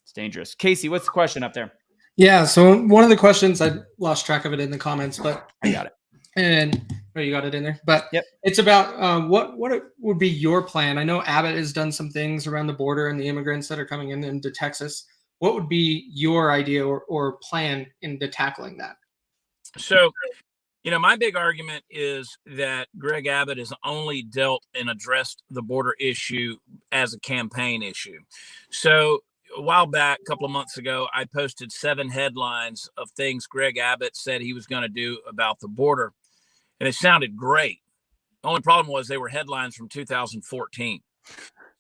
It's dangerous. Kaecey, what's the question up there? Yeah, so one of the questions, I lost track of it in the comments, but I got it. And you got it in there. But it's about what would be your plan? I know Abbott has done some things around the border and the immigrants that are coming into Texas. What would be your idea or plan into tackling that? So, you know, my big argument is that Greg Abbott has only dealt and addressed the border issue as a campaign issue. So a while back, a couple of months ago, I posted 7 headlines of things Greg Abbott said he was going to do about the border. And it sounded great. The only problem was they were headlines from 2014.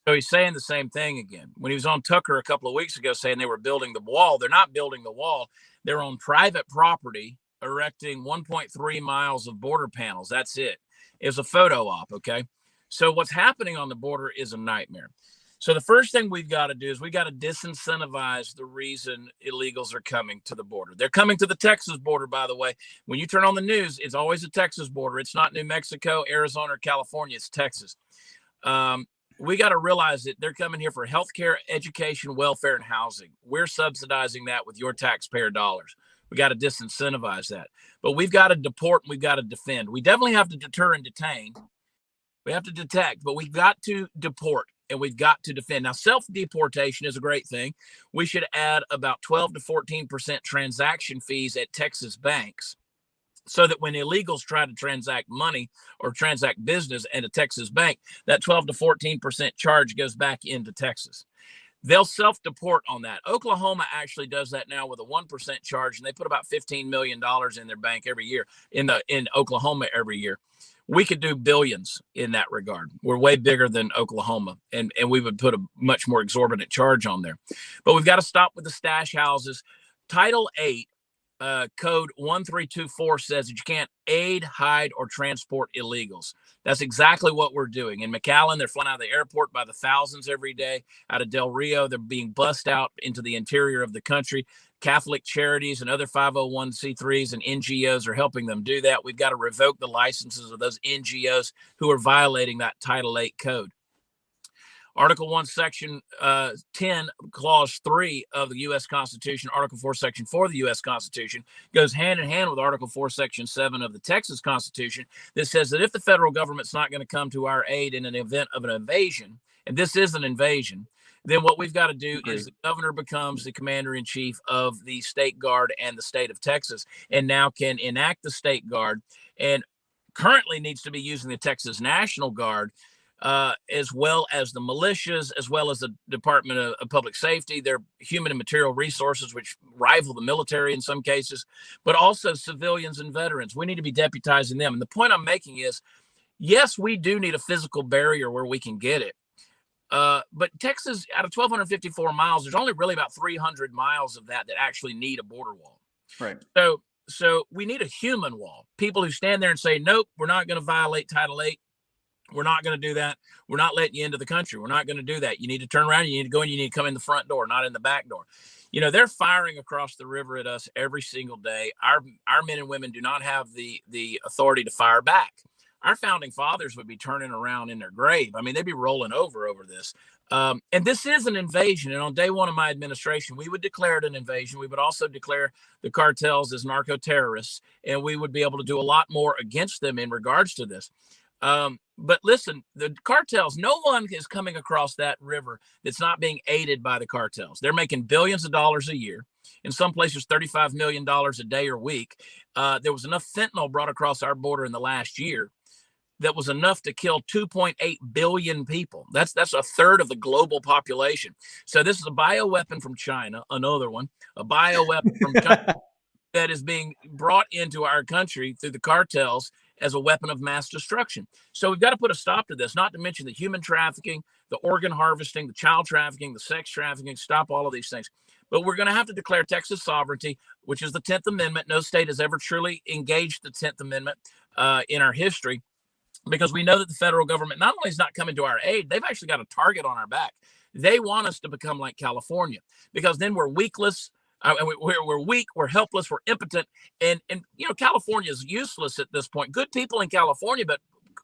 So he's saying the same thing again. When he was on Tucker a couple of weeks ago saying they were building the wall, they're not building the wall. They're on private property, erecting 1.3 miles of border panels. That's it. It was a photo op, okay? So what's happening on the border is a nightmare. So the first thing we've got to do is we got to disincentivize the reason illegals are coming to the border. They're coming to the Texas border, by the way. When you turn on the news, it's always a Texas border. It's not New Mexico, Arizona, or California. It's Texas. We got to realize that they're coming here for healthcare, education, welfare, and housing. We're subsidizing that with your taxpayer dollars. We got to disincentivize that. But we've got to deport and we've got to defend. We definitely have to deter and detain. We have to detect, but we've got to deport and we've got to defend. Now, self-deportation is a great thing. We should add about 12 to 14% transaction fees at Texas banks, so that when illegals try to transact money or transact business at a Texas bank, that 12 to 14% charge goes back into Texas. They'll self-deport on that. Oklahoma actually does that now with a 1% charge, and they put about $15 million in their bank every year, in Oklahoma every year. We could do billions in that regard. We're way bigger than Oklahoma, and we would put a much more exorbitant charge on there. But we've got to stop with the stash houses. Title 8. Code 1324 says that you can't aid, hide, or transport illegals. That's exactly what we're doing. In McAllen, they're flying out of the airport by the thousands every day. Out of Del Rio, they're being bussed out into the interior of the country. Catholic charities and other 501c3s and NGOs are helping them do that. We've got to revoke the licenses of those NGOs who are violating that Title VIII code. Article 1, Section 10, Clause 3 of the U.S. Constitution, Article 4, Section 4 of the U.S. Constitution goes hand in hand with Article 4, Section 7 of the Texas Constitution that says that if the federal government's not going to come to our aid in an event of an invasion, and this is an invasion, then what we've got to do is the governor becomes the commander-in-chief of the State Guard and the state of Texas, and now can enact the State Guard, and currently needs to be using the Texas National Guard, as well as the militias, as well as the Department of Public Safety, their human and material resources, which rival the military in some cases, but also civilians and veterans. We need to be deputizing them. And the point I'm making is, yes, we do need a physical barrier where we can get it. But Texas, out of 1,254 miles, there's only really about 300 miles of that actually need a border wall. Right. So we need a human wall. People who stand there and say, nope, we're not going to violate Title VIII. We're not going to do that. We're not letting you into the country. We're not going to do that. You need to turn around. You need to go and you need to come in the front door, not in the back door. You know, they're firing across the river at us every single day. Our men and women do not have the authority to fire back. Our founding fathers would be turning around in their grave. I mean, they'd be rolling over this. And this is an invasion. And on day one of my administration, we would declare it an invasion. We would also declare the cartels as narco-terrorists, and we would be able to do a lot more against them in regards to this. But listen, the cartels, no one is coming across that river that's not being aided by the cartels. They're making billions of dollars a year. In some places, $35 million a day or week. There was enough fentanyl brought across our border in the last year that was enough to kill 2.8 billion people. That's a third of the global population. So this is a bioweapon from China, another one, a bioweapon from China that is being brought into our country through the cartels as a weapon of mass destruction. So we've got to put a stop to this, not to mention the human trafficking, the organ harvesting, the child trafficking, the sex trafficking, stop all of these things. But we're going to have to declare Texas sovereignty, which is the 10th Amendment. No state has ever truly engaged the 10th Amendment in our history, because we know that the federal government not only is not coming to our aid, they've actually got a target on our back. They want us to become like California, because then we're weakless. We're weak, we're helpless, we're impotent. And you know, California is useless at this point. Good people in California, but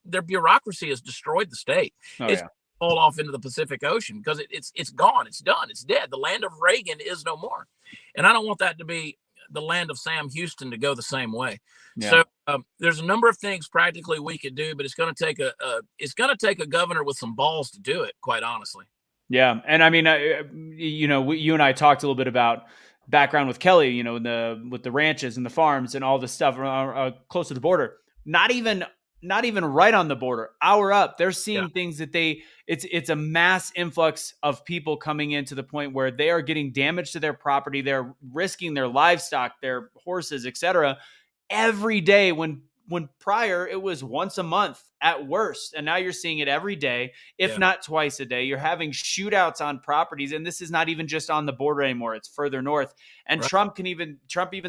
their bureaucracy has destroyed the state. It's fall off into the Pacific Ocean because it's gone, it's done, it's dead. The land of Reagan is no more. And I don't want that to be the land of Sam Houston to go the same way. Yeah. So there's a number of things practically we could do, but it's going to take a governor with some balls to do it, quite honestly. Yeah. And I mean, you know, you and I talked a little bit about background with Kelly, you know, with the ranches and the farms and all this stuff close to the border. Not even right on the border, hour up, they're seeing things that it's a mass influx of people coming in to the point where they are getting damage to their property. They're risking their livestock, their horses, etc. every day, when prior it was once a month at worst. And now you're seeing it every day, if not twice a day. You're having shootouts on properties. And this is not even just on the border anymore. It's further north. And right. Trump even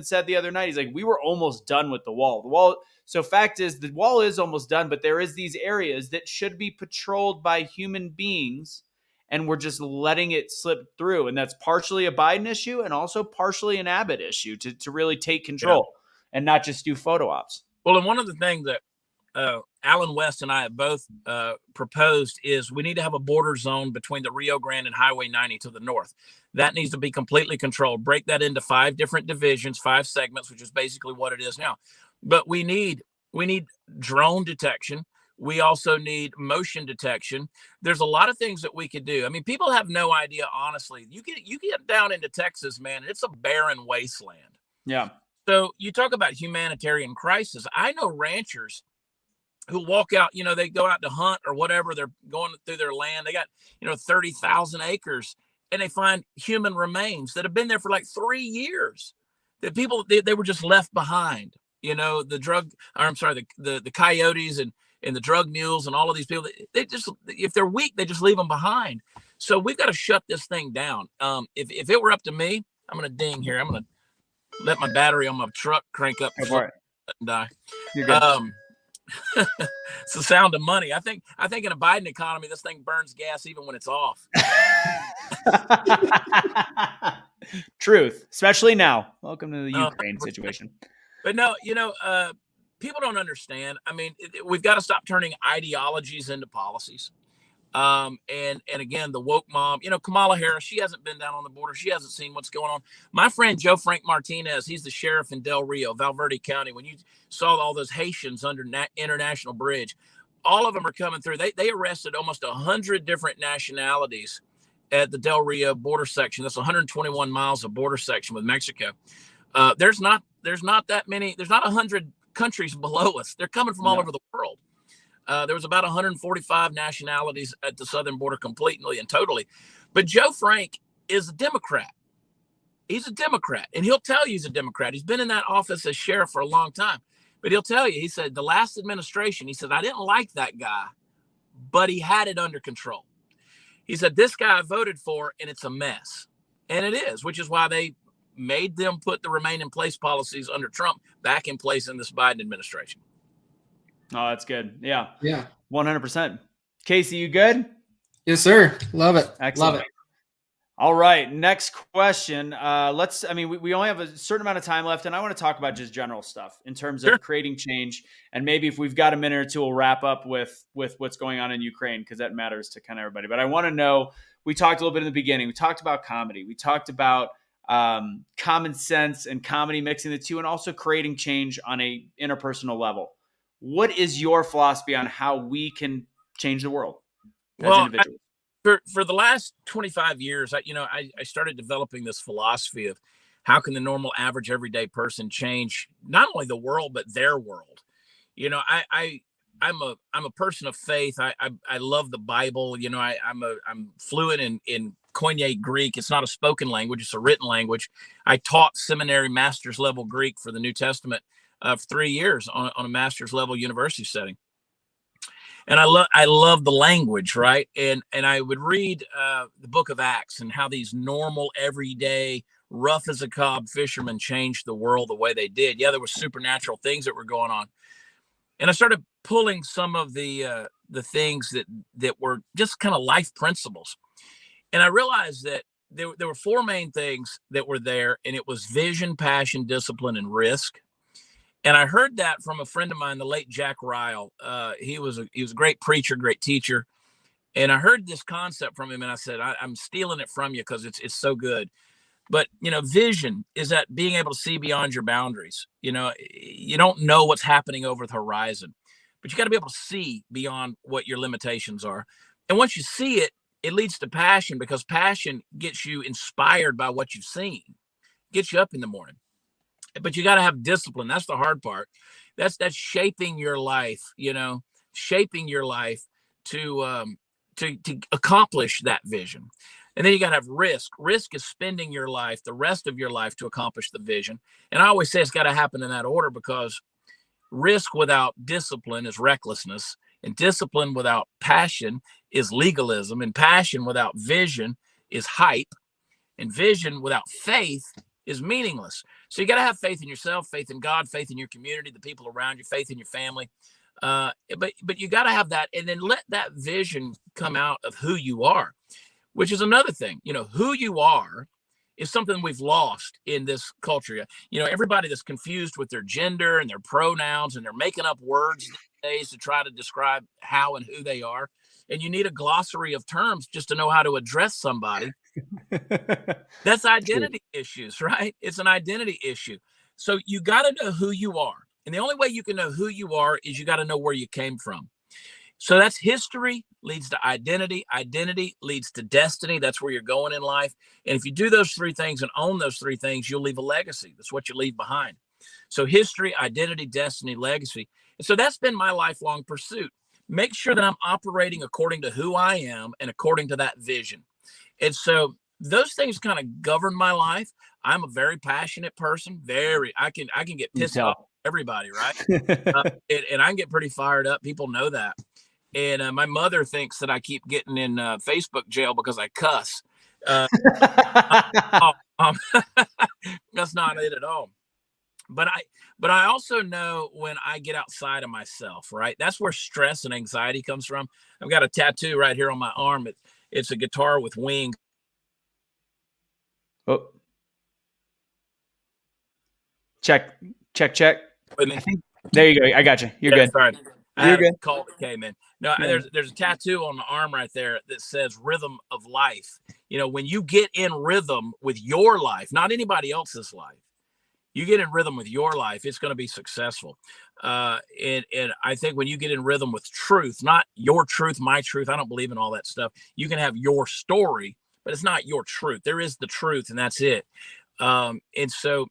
said the other night, he's like, we were almost done with the wall. So fact is, the wall is almost done, but there is these areas that should be patrolled by human beings, and we're just letting it slip through. And that's partially a Biden issue and also partially an Abbott issue to really take control and not just do photo ops. Well, and one of the things that Alan West and I have both proposed is we need to have a border zone between the Rio Grande and Highway 90 to the north. That needs to be completely controlled. Break that into 5 different divisions, 5 segments, which is basically what it is now. But we need drone detection. We also need motion detection. There's a lot of things that we could do. I mean, people have no idea, honestly. You get down into Texas, man, and it's a barren wasteland. Yeah. So you talk about humanitarian crisis. I know ranchers who walk out, you know, they go out to hunt or whatever. They're going through their land. They got, 30,000 acres, and they find human remains that have been there for like 3 years. That people, they were just left behind. The coyotes and the drug mules and all of these people, they just, if they're weak, they just leave them behind. So we've got to shut this thing down. If it were up to me, I'm going to ding here. I'm going to let my battery on my truck crank up and die. You're good. It's the sound of money. I think in a Biden economy, this thing burns gas even when it's off. Truth, especially now. Welcome to the Ukraine situation. But no, people don't understand. I mean, we've got to stop turning ideologies into policies. And again, the woke mom, Kamala Harris, she hasn't been down on the border. She hasn't seen what's going on. My friend Joe Frank Martinez, he's the sheriff in Del Rio, Valverde County. When you saw all those Haitians under International Bridge, all of them are coming through. They arrested almost 100 different nationalities at the Del Rio border section. That's 121 miles of border section with Mexico. There's not that many. There's not 100 countries below us. They're coming from all over the world. There was about 145 nationalities at the southern border completely and totally. But Joe Frank is a Democrat. He's a Democrat, and he'll tell you he's a Democrat. He's been in that office as sheriff for a long time. But he'll tell you, he said, the last administration, he said, I didn't like that guy, but he had it under control. He said, this guy I voted for, and it's a mess. And it is, which is why they made them put the remain in place policies under Trump back in place in this Biden administration. Oh, that's good. Yeah. Yeah. 100%. Kaecey, you good? Yes, sir. Love it. Excellent. Love it. All right. Next question. We only have a certain amount of time left, and I want to talk about just general stuff in terms of creating change. And maybe if we've got a minute or two, we'll wrap up with what's going on in Ukraine, because that matters to kind of everybody. But I want to know, we talked a little bit in the beginning. We talked about comedy. We talked about common sense and comedy, mixing the two, and also creating change on a interpersonal level. What is your philosophy on how we can change the world as individuals? For the last 25 years, I started developing this philosophy of how can the normal, average, everyday person change not only the world but their world. I'm a person of faith. I love the Bible. I'm fluent in Koine Greek. It's not a spoken language; it's a written language. I taught seminary master's level Greek for the New Testament for 3 years on a master's level university setting. And I love the language, right? And I would read the book of Acts and how these normal, everyday, rough as a cob fishermen changed the world the way they did. Yeah, there were supernatural things that were going on. And I started pulling some of the things that were just kind of life principles. And I realized that there were four main things that were there, and it was vision, passion, discipline, and risk. And I heard that from a friend of mine, the late Jack Ryle. He was a great preacher, great teacher. And I heard this concept from him, and I said, I'm stealing it from you because it's so good. But, vision is that being able to see beyond your boundaries. You don't know what's happening over the horizon, but you got to be able to see beyond what your limitations are. And once you see it, it leads to passion, because passion gets you inspired by what you've seen, gets you up in the morning. But you got to have discipline. That's the hard part. That's shaping your life, shaping your life to accomplish that vision. And then you got to have risk. Risk is spending your life, the rest of your life, to accomplish the vision. And I always say it's got to happen in that order, because risk without discipline is recklessness, and discipline without passion is legalism, and passion without vision is hype, and vision without faith is meaningless. So you got to have faith in yourself, faith in God, faith in your community, the people around you, faith in your family. But you got to have that, and then let that vision come out of who you are, which is another thing. Who you are is something we've lost in this culture. Everybody that's confused with their gender and their pronouns, and they're making up words these days to try to describe how and who they are. And you need a glossary of terms just to know how to address somebody. That's identity issues, right? It's an identity issue. So you got to know who you are. And the only way you can know who you are is you got to know where you came from. So that's history leads to identity. Identity leads to destiny. That's where you're going in life. And if you do those three things and own those three things, you'll leave a legacy. That's what you leave behind. So history, identity, destiny, legacy. And so that's been my lifelong pursuit. Make sure that I'm operating according to who I am and according to that vision. And so those things kind of govern my life. I'm a very passionate person. I can get pissed off at everybody, right? And I can get pretty fired up. People know that. And my mother thinks that I keep getting in Facebook jail because I cuss. That's not it at all. But I also know when I get outside of myself, right? That's where stress and anxiety comes from. I've got a tattoo right here on my arm. It's a guitar with wings. Oh, Check. With me? I think there you go. I got you. You're Yeah, good. sorry. I You're had a good. call that came in. No, Yeah. there's a tattoo on the arm right there that says rhythm of life. You know, when you get in rhythm with your life, not anybody else's life, you get in rhythm with your life, it's going to be successful. And I think when you get in rhythm with truth, not your truth, my truth, I don't believe in all that stuff. You can have your story, but it's not your truth. There is the truth, and that's it. And so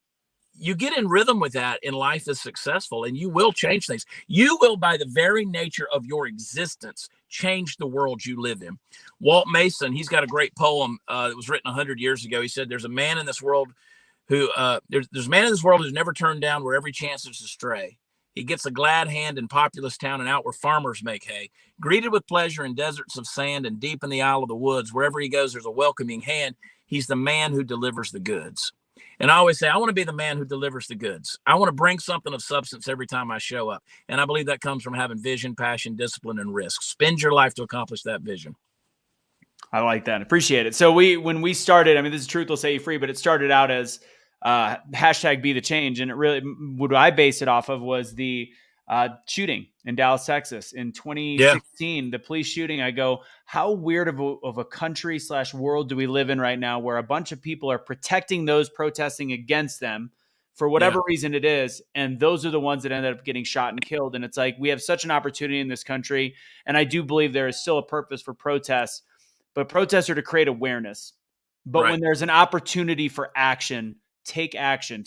you get in rhythm with that, and life is successful, and you will change things. You will, by the very nature of your existence, change the world you live in. Walt Mason, he's got a great poem that was written 100 years ago. He said, there's a man in this world who there's a man in this world who's never turned down where every chance is to stray. He gets a glad hand in populous town and out where farmers make hay. Greeted with pleasure in deserts of sand and deep in the aisle of the woods, wherever he goes, there's a welcoming hand. He's the man who delivers the goods. And I always say, I want to be the man who delivers the goods. I want to bring something of substance every time I show up. And I believe that comes from having vision, passion, discipline, and risk. Spend your life to accomplish that vision. I like that. Appreciate it. So when we started, I mean, this is Truth Will Set You Free, but it started out as hashtag Be the Change. And it really, what I based it off of was the shooting in Dallas, Texas in 2016, the police shooting. I go, how weird of a country / world do we live in right now where a bunch of people are protecting those protesting against them for whatever reason it is. And those are the ones that ended up getting shot and killed. And it's like, we have such an opportunity in this country. And I do believe there is still a purpose for protests, but protests are to create awareness. But when there's an opportunity for action, take action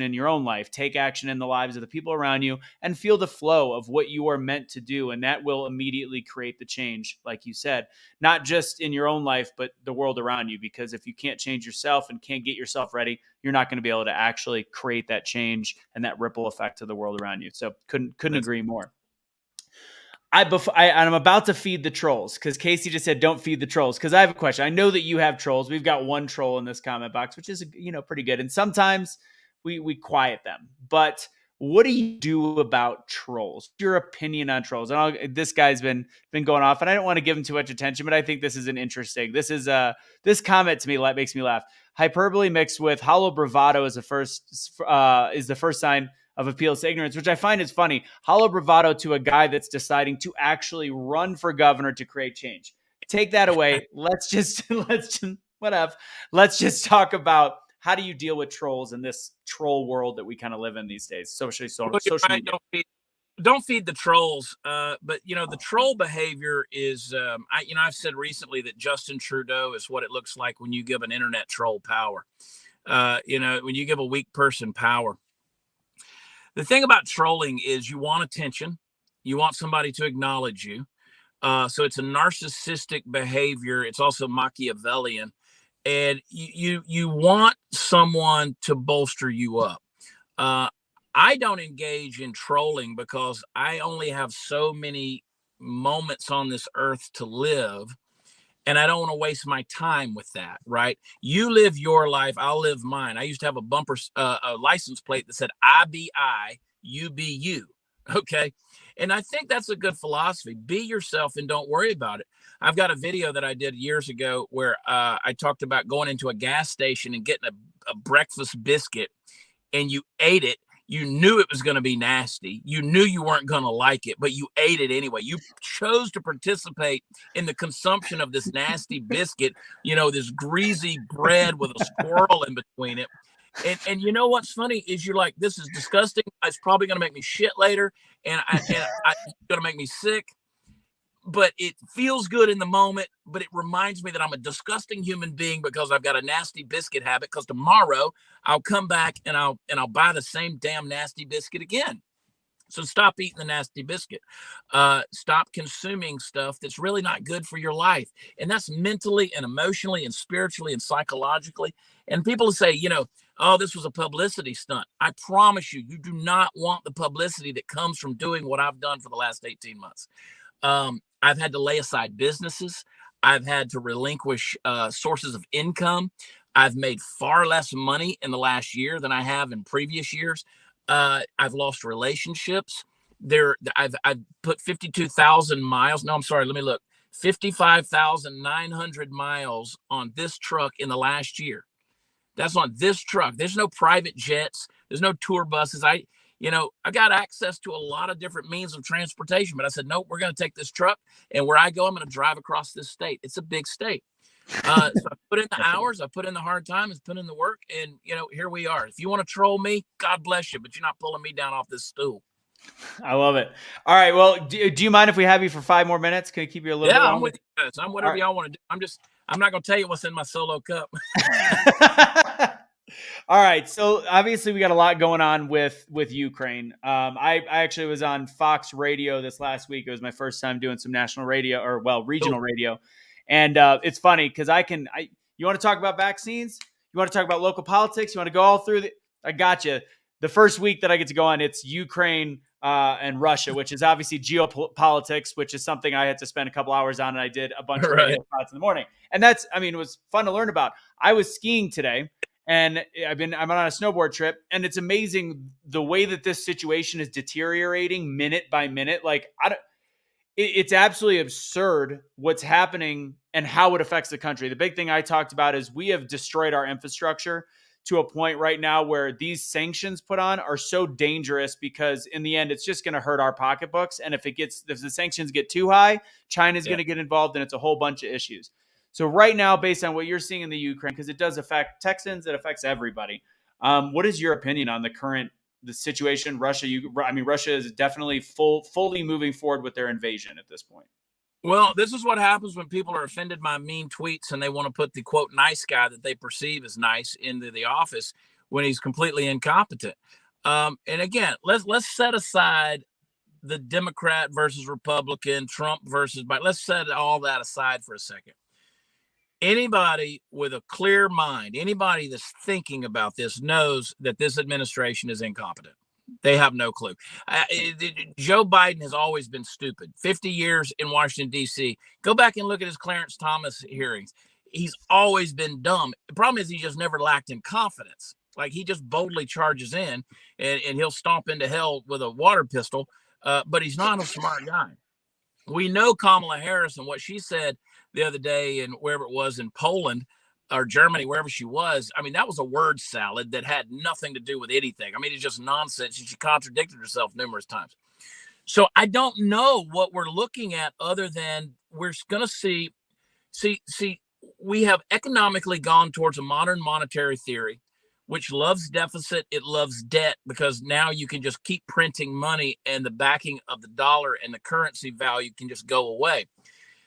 in your own life, take action in the lives of the people around you, and feel the flow of what you are meant to do. And that will immediately create the change, like you said, not just in your own life, but the world around you. Because if you can't change yourself and can't get yourself ready, you're not going to be able to actually create that change and that ripple effect to the world around you. So couldn't agree more. I'm about to feed the trolls because Kaecey just said, don't feed the trolls. Because I have a question. I know that you have trolls. We've got one troll in this comment box, which is, pretty good. And sometimes we quiet them. But what do you do about trolls? Your opinion on trolls? And this guy's been going off, and I don't want to give him too much attention, but I think this is an interesting. This is this comment to me makes me laugh. Hyperbole mixed with hollow bravado is the first sign of appeals to ignorance, which I find is funny. Hollow bravado to a guy that's deciding to actually run for governor to create change. Take that away. Let's just talk about how do you deal with trolls in this troll world that we kind of live in these days. Social media. Don't feed the trolls. But the troll behavior is, I've said recently that Justin Trudeau is what it looks like when you give an internet troll power. When you give a weak person power. The thing about trolling is you want attention. You want somebody to acknowledge you. So it's a narcissistic behavior. It's also Machiavellian. And you want someone to bolster you up. I don't engage in trolling because I only have so many moments on this earth to live. And I don't want to waste my time with that, right? You live your life, I'll live mine. I used to have a license plate that said, I be I, you be you, okay? And I think that's a good philosophy. Be yourself and don't worry about it. I've got a video that I did years ago where I talked about going into a gas station and getting a breakfast biscuit, and you ate it. You knew it was going to be nasty. You knew you weren't going to like it, but you ate it anyway. You chose to participate in the consumption of this nasty biscuit, this greasy bread with a squirrel in between it. And you know what's funny is you're like, this is disgusting. It's probably going to make me shit later, and it's going to make me sick. But it feels good in the moment, but it reminds me that I'm a disgusting human being because I've got a nasty biscuit habit, because tomorrow I'll come back and I'll buy the same damn nasty biscuit again. So stop eating the nasty biscuit. Stop consuming stuff that's really not good for your life. And that's mentally and emotionally and spiritually and psychologically. And people say, oh, this was a publicity stunt. I promise you, you do not want the publicity that comes from doing what I've done for the last 18 months. I've had to lay aside businesses. I've had to relinquish sources of income. I've made far less money in the last year than I have in previous years. I've lost relationships. I've put 52,000 miles. No, I'm sorry. Let me look. 55,900 miles on this truck in the last year. That's on this truck. There's no private jets. There's no tour buses. I got access to a lot of different means of transportation, but I said, nope, we're going to take this truck, and where I go, I'm going to drive across this state. It's a big state. So I put in the hours, I put in the hard time, and put in the work, and here we are. If you want to troll me, God bless you, but you're not pulling me down off this stool. I love it. All right. Well, do you mind if we have you for 5 more minutes? Can I keep you a little bit longer? I'm with you guys. I'm whatever y'all want to do. I'm not going to tell you what's in my solo cup. All right. So obviously we got a lot going on with Ukraine. I actually was on Fox Radio this last week. It was my first time doing some national radio regional radio. And it's funny because you want to talk about vaccines? You want to talk about local politics? You want to go all through I got you. The first week that I get to go on, it's Ukraine and Russia, which is obviously geopolitics, which is something I had to spend a couple hours on, and I did a bunch of radio spots in the morning. And it was fun to learn about. I was skiing today, and I'm on a snowboard trip, and it's amazing the way that this situation is deteriorating minute by minute. Like it's absolutely absurd what's happening and how it affects the country. The big thing I talked about is we have destroyed our infrastructure to a point right now where these sanctions put on are so dangerous because in the end, it's just going to hurt our pocketbooks. And if the sanctions get too high, China's going to get involved, and it's a whole bunch of issues. So right now, based on what you're seeing in the Ukraine, because it does affect Texans, it affects everybody. What is your opinion on the situation? Russia is definitely fully moving forward with their invasion at this point. Well, this is what happens when people are offended by mean tweets and they want to put the quote nice guy that they perceive as nice into the office when he's completely incompetent. And again, let's set aside the Democrat versus Republican, Trump versus Biden. Let's set all that aside for a second. Anybody with a clear mind, anybody that's thinking about this knows that this administration is incompetent. They have no clue. Joe Biden has always been stupid. 50 years in Washington, D.C. Go back and look at his Clarence Thomas hearings. He's always been dumb. The problem is he just never lacked in confidence. Like he just boldly charges in and he'll stomp into hell with a water pistol, but he's not a smart guy. We know Kamala Harris and what she said the other day and wherever it was in Poland or Germany, wherever she was. I mean, that was a word salad that had nothing to do with anything. I mean, it's just nonsense. And she contradicted herself numerous times. So I don't know what we're looking at other than we're going to see, we have economically gone towards a modern monetary theory, which loves deficit. It loves debt because now you can just keep printing money and the backing of the dollar and the currency value can just go away.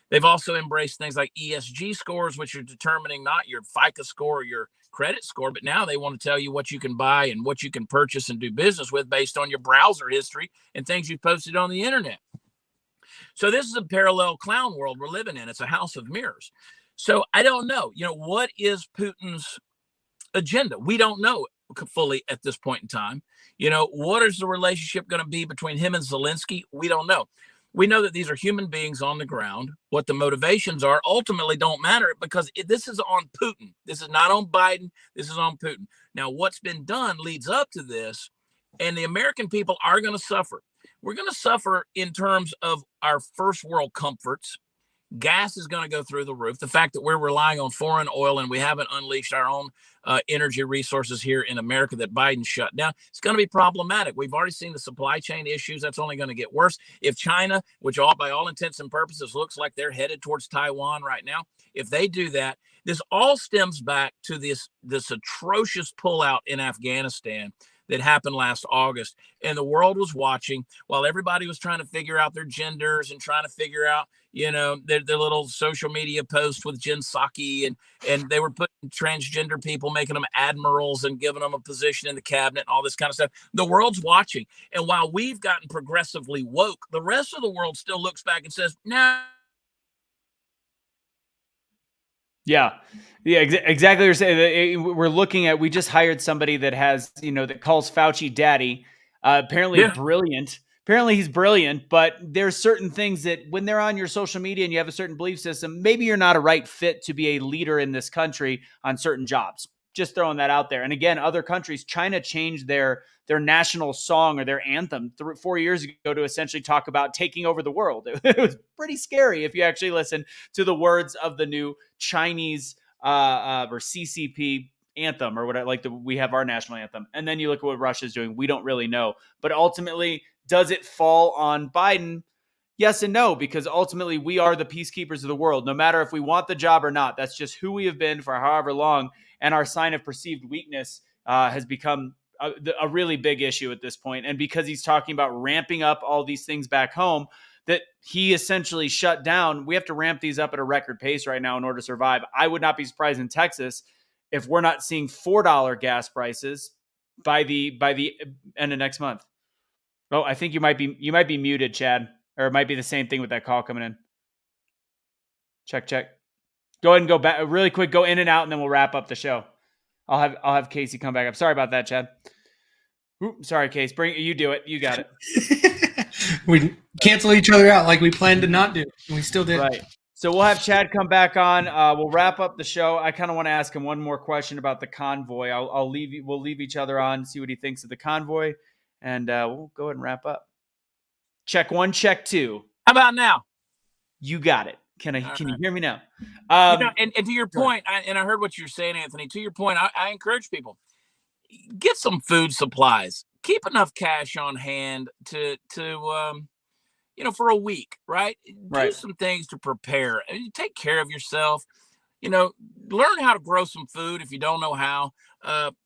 They've also embraced things like ESG scores, which are determining not your FICO score or your credit score, but now they want to tell you what you can buy and what you can purchase and do business with based on your browser history and things you've posted on the internet. So this is a parallel clown world we're living in. It's a house of mirrors. So I don't know, what is Putin's agenda? We don't know fully at this point in time. What is the relationship going to be between him and Zelensky? We don't know. We know that these are human beings on the ground. What the motivations are ultimately don't matter because this is on Putin. This is not on Biden. This is on Putin. Now, what's been done leads up to this, and the American people are going to suffer. We're going to suffer in terms of our first world comforts. Gas is going to go through the roof. The fact that we're relying on foreign oil and we haven't unleashed our own energy resources here in America that Biden shut down, it's going to be problematic. We've already seen the supply chain issues. That's only going to get worse. If China, which by all intents and purposes looks like they're headed towards Taiwan right now, if they do that, this all stems back to this atrocious pullout in Afghanistan that happened last August. And the world was watching while everybody was trying to figure out their genders and trying to figure out, their little social media posts with Jen Psaki and they were putting transgender people, making them admirals and giving them a position in the cabinet and all this kind of stuff. The world's watching. And while we've gotten progressively woke, the rest of the world still looks back and says, nah. Yeah, exactly what you're saying. We're looking at, we just hired somebody that has, that calls Fauci daddy, apparently brilliant. Apparently he's brilliant, but there's certain things that when they're on your social media and you have a certain belief system, maybe you're not a right fit to be a leader in this country on certain jobs. Just throwing that out there. And again, other countries, China changed their national song or their anthem 4 years ago to essentially talk about taking over the world. It was pretty scary if you actually listen to the words of the new Chinese or CCP anthem or whatever, like we have our national anthem. And then you look at what Russia's doing. We don't really know. But ultimately, does it fall on Biden? Yes and no, because ultimately we are the peacekeepers of the world, no matter if we want the job or not. That's just who we have been for however long. And our sign of perceived weakness has become a really big issue at this point. And because he's talking about ramping up all these things back home that he essentially shut down, we have to ramp these up at a record pace right now in order to survive. I would not be surprised in Texas if we're not seeing $4 gas prices by the end of next month. Oh, I think you might be muted, Chad. Or it might be the same thing with that call coming in. Check. Go ahead and go back really quick. Go in and out, and then we'll wrap up the show. I'll have Kaecey come back up. Sorry about that, Chad. Oops, sorry, Kaecey. You do it. You got it. We cancel each other out like we planned to not do, and we still did. Right. So we'll have Chad come back on. We'll wrap up the show. I kind of want to ask him one more question about the convoy. We'll leave each other on, see what he thinks of the convoy, and we'll go ahead and wrap up. Check 1, check 2. How about now? You got it. Can you hear me now? And to your point, I heard what you're saying, Anthony. To your point, I encourage people, get some food supplies. Keep enough cash on hand to for a week, right? Do some things to prepare. Take care of yourself. Learn how to grow some food if you don't know how.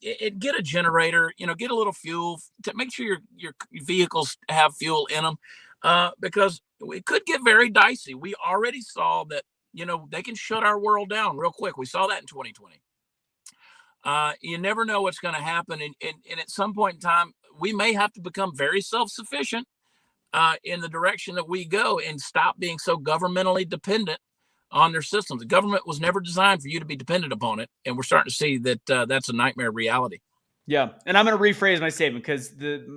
Get a generator. Get a little fuel to make sure your vehicles have fuel in them, because it could get very dicey. We already saw that. They can shut our world down real quick. We saw that in 2020. You never know what's going to happen, and at some point in time, we may have to become very self-sufficient in the direction that we go and stop being so governmentally dependent on their systems. The government was never designed for you to be dependent upon it, and we're starting to see that that's a nightmare reality. Yeah, and I'm going to rephrase my statement because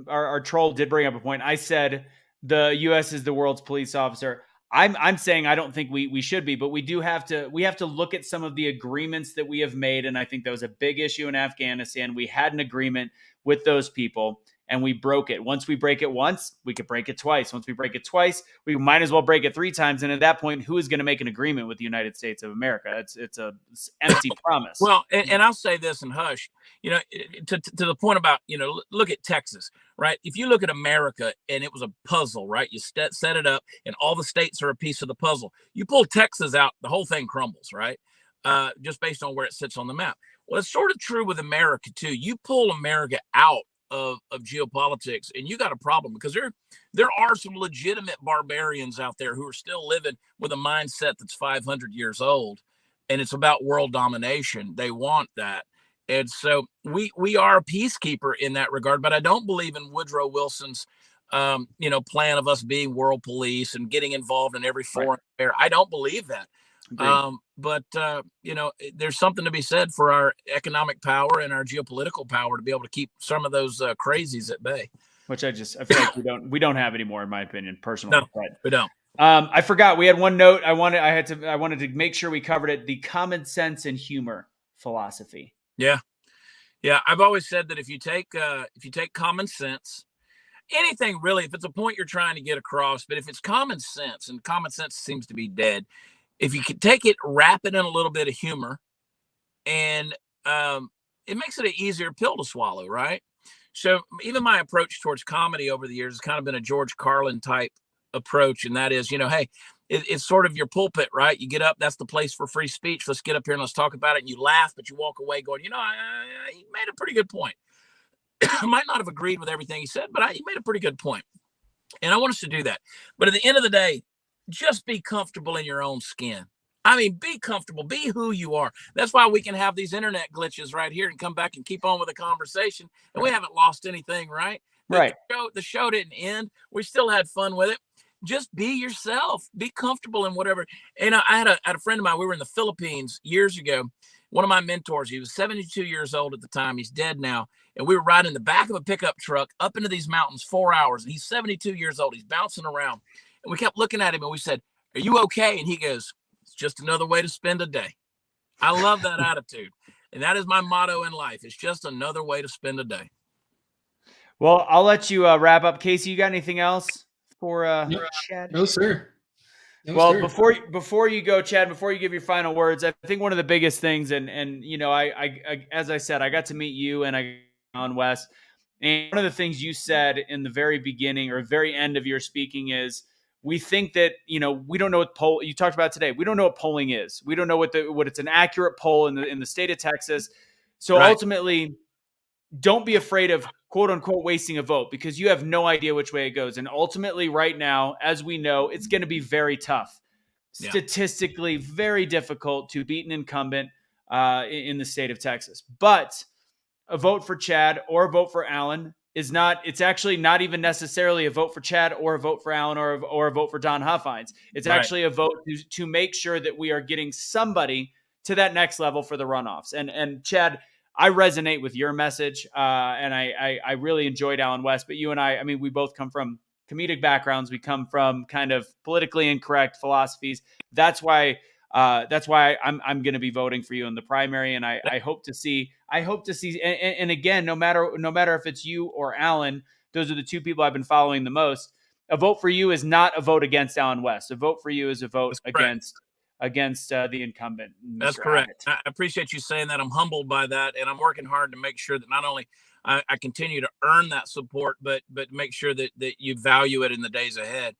our troll did bring up a point. I said the U.S. is the world's police officer. I'm saying I don't think we should be, but we have to look at some of the agreements that we have made, and I think that was a big issue in Afghanistan. We had an agreement with those people, and we broke it. Once we break it once, we could break it twice. Once we break it twice, we might as well break it 3 times. And at that point, who is going to make an agreement with the United States of America? It's an empty promise. Well, and I'll say this and hush, to the point about, look at Texas, right? If you look at America and it was a puzzle, right? You set it up and all the states are a piece of the puzzle. You pull Texas out, the whole thing crumbles, right? Just based on where it sits on the map. Well, it's sort of true with America too. You pull America out of geopolitics and you got a problem, because there are some legitimate barbarians out there who are still living with a mindset that's 500 years old, and it's about world domination. They want that. And so we are a peacekeeper in that regard, but I don't believe in Woodrow Wilson's plan of us being world police and getting involved in every foreign affair. I don't believe that. But there's something to be said for our economic power and our geopolitical power to be able to keep some of those crazies at bay. Which I feel like we don't have anymore, in my opinion, personally. No, we don't. I forgot we had one note. I wanted to make sure we covered it. The common sense and humor philosophy. Yeah. I've always said that if you take common sense, anything really, if it's a point you're trying to get across, but if it's common sense, and common sense seems to be dead, if you can take it, wrap it in a little bit of humor, and it makes it an easier pill to swallow, right? So even my approach towards comedy over the years has kind of been a George Carlin type approach, and that is, hey, it's sort of your pulpit, right? You get up, that's the place for free speech. Let's get up here and let's talk about it. And you laugh, but you walk away going, he made a pretty good point. I might not have agreed with everything he said, but he made a pretty good point. And I want us to do that. But at the end of the day, just be comfortable in your own skin. I mean, be comfortable, be who you are. That's why we can have these internet glitches right here and come back and keep on with the conversation. And we haven't lost anything, right? Right. The show didn't end. We still had fun with it. Just be yourself. Be comfortable in whatever. And I had a friend of mine. We were in the Philippines years ago. One of my mentors, he was 72 years old at the time. He's dead now. And we were riding in the back of a pickup truck up into these mountains 4 hours. And he's 72 years old. He's bouncing around. And we kept looking at him and we said, "Are you okay?" And he goes, "It's just another way to spend a day." I love that attitude. And that is my motto in life. It's just another way to spend a day. Well, I'll let you wrap up. Kaecey, you got anything else for Chad? No, sir. No, Well, sir. before you go, Chad, before you give your final words, I think one of the biggest things, and you know, I as I said, I got to meet you and I on West, and one of the things you said in the very beginning or very end of your speaking is we think that we don't know what poll you talked about today. We don't know what polling is. We don't know what it's an accurate poll in the state of Texas. So Right. ultimately, don't be afraid of quote unquote wasting a vote because you have no idea which way it goes. And ultimately, right now, as we know, it's going to be very tough, Yeah. statistically very difficult to beat an incumbent in the state of Texas. But a vote for Chad or a vote for Alan is not, it's actually not even necessarily a vote for Chad or a vote for Alan or a vote for Don Huffines. It's Right. actually a vote to make sure that we are getting somebody to that next level for the runoffs. And Chad, I resonate with your message, and I really enjoyed Alan West. But you and I mean, we both come from comedic backgrounds. We come from kind of politically incorrect philosophies. That's why I'm going to be voting for you in the primary, and I hope to see. And again, no matter if it's you or Alan, those are the two people I've been following the most. A vote for you is not a vote against Alan West. A vote for you is a vote That's correct. against the incumbent, Mr. That's correct. Abbott. I appreciate you saying that. I'm humbled by that, and I'm working hard to make sure that not only I continue to earn that support, but make sure that you value it in the days ahead.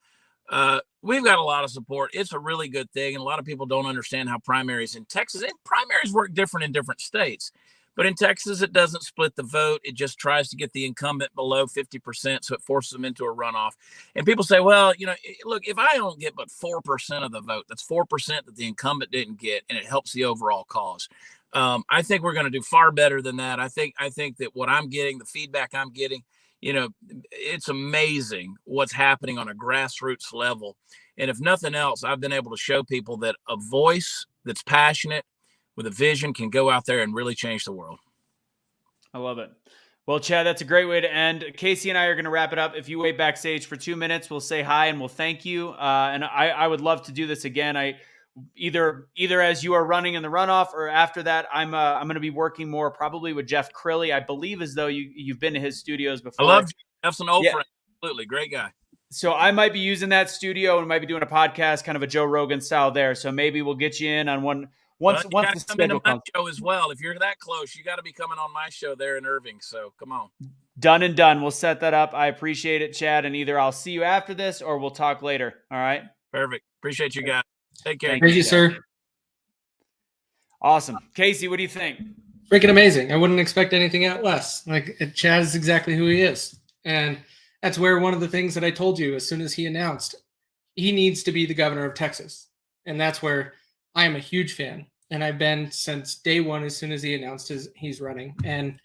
We've got a lot of support. It's a really good thing, and a lot of people don't understand how primaries in Texas and primaries work different in different states. But in Texas, it doesn't split the vote. It just tries to get the incumbent below 50%, so it forces them into a runoff. And people say, well, look, if I don't get but 4% of the vote, that's 4% that the incumbent didn't get, and it helps the overall cause. I think we're going to do far better than that. I think that what I'm getting, the feedback I'm getting, it's amazing what's happening on a grassroots level. And if nothing else, I've been able to show people that a voice that's passionate with a vision can go out there and really change the world. I love it. Well, Chad, that's a great way to end. Kaecey and I are going to wrap it up. If you wait backstage for 2 minutes, we'll say hi and we'll thank you. And I would love to do this again. Either as you are running in the runoff or after that, I'm going to be working more probably with Jeff Crilly. I believe as though you've been to his studios before. I love Jeff's an old Yeah. friend. Absolutely. Great guy. So I might be using that studio and might be doing a podcast, kind of a Joe Rogan style there. So maybe we'll get you in on once you the gotta come into schedule my comes. show as well. If you're that close, you got to be coming on my show there in Irving. So come on. Done and done. We'll set that up. I appreciate it, Chad. And either I'll see you after this or we'll talk later. All right. Perfect. Appreciate you guys. Take care. Thank you, sir. Awesome. Kaecey, what do you think? Freaking amazing. I wouldn't expect anything less. Like, Chad is exactly who he is. And that's where one of the things that I told you as soon as he announced, he needs to be the governor of Texas. And that's where I am a huge fan. And I've been since day one as soon as he announced he's running. And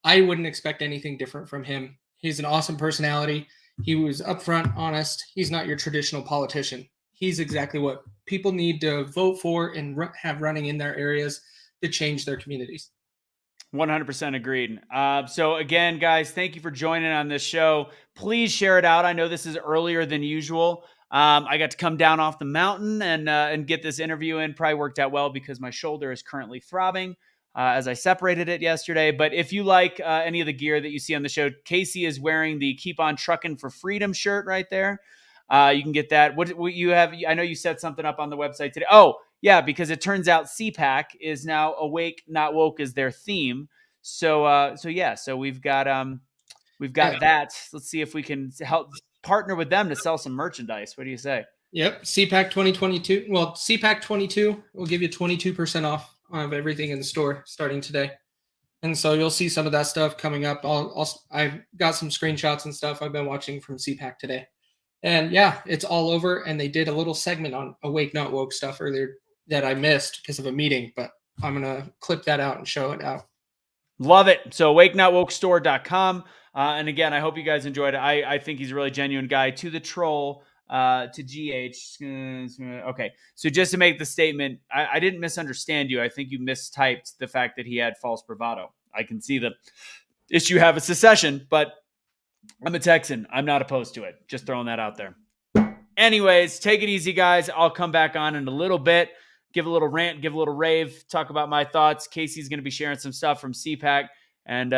I wouldn't expect anything different from him. He's an awesome personality. He was upfront, honest. He's not your traditional politician. He's exactly what people need to vote for and have running in their areas to change their communities. 100% agreed. So again, guys, thank you for joining on this show. Please share it out. I know this is earlier than usual. I got to come down off the mountain and get this interview in. Probably worked out well because my shoulder is currently throbbing as I separated it yesterday. But if you like any of the gear that you see on the show, Kaecey is wearing the Keep On Truckin' for Freedom shirt right there. You can get that. What you have? I know you set something up on the website today. Oh, yeah, because it turns out CPAC is now Awake Not Woke is their theme. So we've got that. Let's see if we can help partner with them to sell some merchandise. What do you say? Yep, CPAC 2022. Well, CPAC 22 will give you 22% off of everything in the store starting today. And so you'll see some of that stuff coming up. I've got some screenshots and stuff I've been watching from CPAC today. And yeah, it's all over. And they did a little segment on Awake Not Woke stuff earlier that I missed because of a meeting, but I'm going to clip that out and show it out. Love it. So awakenotwokestore.com. And again, I hope you guys enjoyed it. I think he's a really genuine guy. To the troll, to GH. Okay. So just to make the statement, I didn't misunderstand you. I think you mistyped the fact that he had false bravado. I can see the issue you have a secession, but I'm a Texan. I'm not opposed to it. Just throwing that out there. Anyways, take it easy, guys. I'll come back on in a little bit. Give a little rant, give a little rave, talk about my thoughts. Kaecey's going to be sharing some stuff from CPAC, and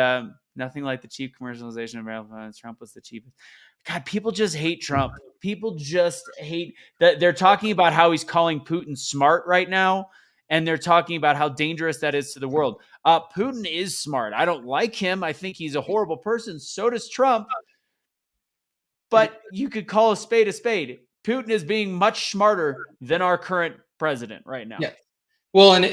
nothing like the cheap commercialization of marijuana. Trump was the cheapest. God, people just hate Trump. People just hate that. They're talking about how he's calling Putin smart right now. And they're talking about how dangerous that is to the world. Putin is smart. I don't like him. I think he's a horrible person. So does Trump. But you could call a spade a spade. Putin is being much smarter than our current president right now. Yeah. Well, and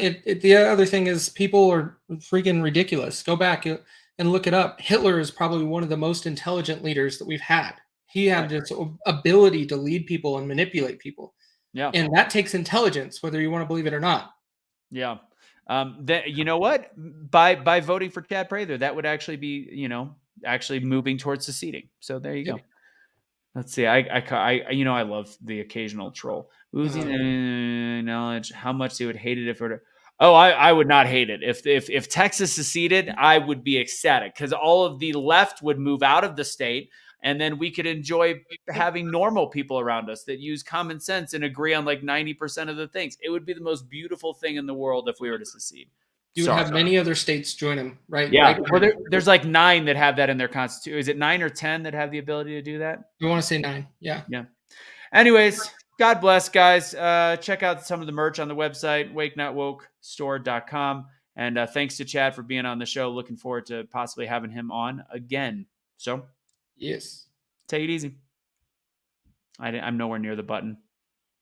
the other thing is people are freaking ridiculous. Go back and look it up. Hitler is probably one of the most intelligent leaders that we've had. He had this ability to lead people and manipulate people. Yeah. And that takes intelligence, whether you want to believe it or not. Yeah. You know what? By voting for Chad Prather, that would actually be, actually moving towards seceding. So there you go. Let's see. I love the occasional troll. Oozing knowledge how much they would hate it if it were. Oh, I would not hate it. If Texas seceded, I would be ecstatic because all of the left would move out of the state, and then we could enjoy having normal people around us that use common sense and agree on like 90% of the things. It would be the most beautiful thing in the world if we were to secede. You would have many other states join them, right? Yeah. Right? Well, there's like 9 that have that in their constitution. Is it 9 or 10 that have the ability to do that? You want to say 9? Yeah. Yeah. Anyways, God bless, guys. Check out some of the merch on the website, wakenotwokestore.com. And thanks to Chad for being on the show. Looking forward to possibly having him on again. So, yes. Take it easy. I'm nowhere near the button.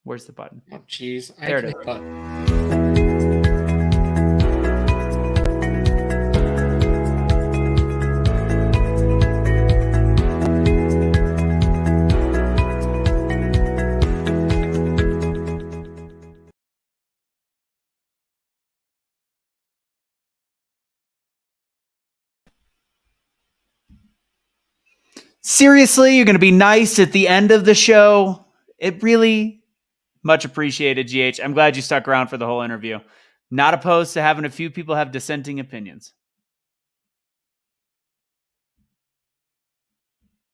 Where's the button? Oh, jeez. There it is. Seriously, you're going to be nice at the end of the show? It really much appreciated, GH. I'm glad you stuck around for the whole interview. Not opposed to having a few people have dissenting opinions.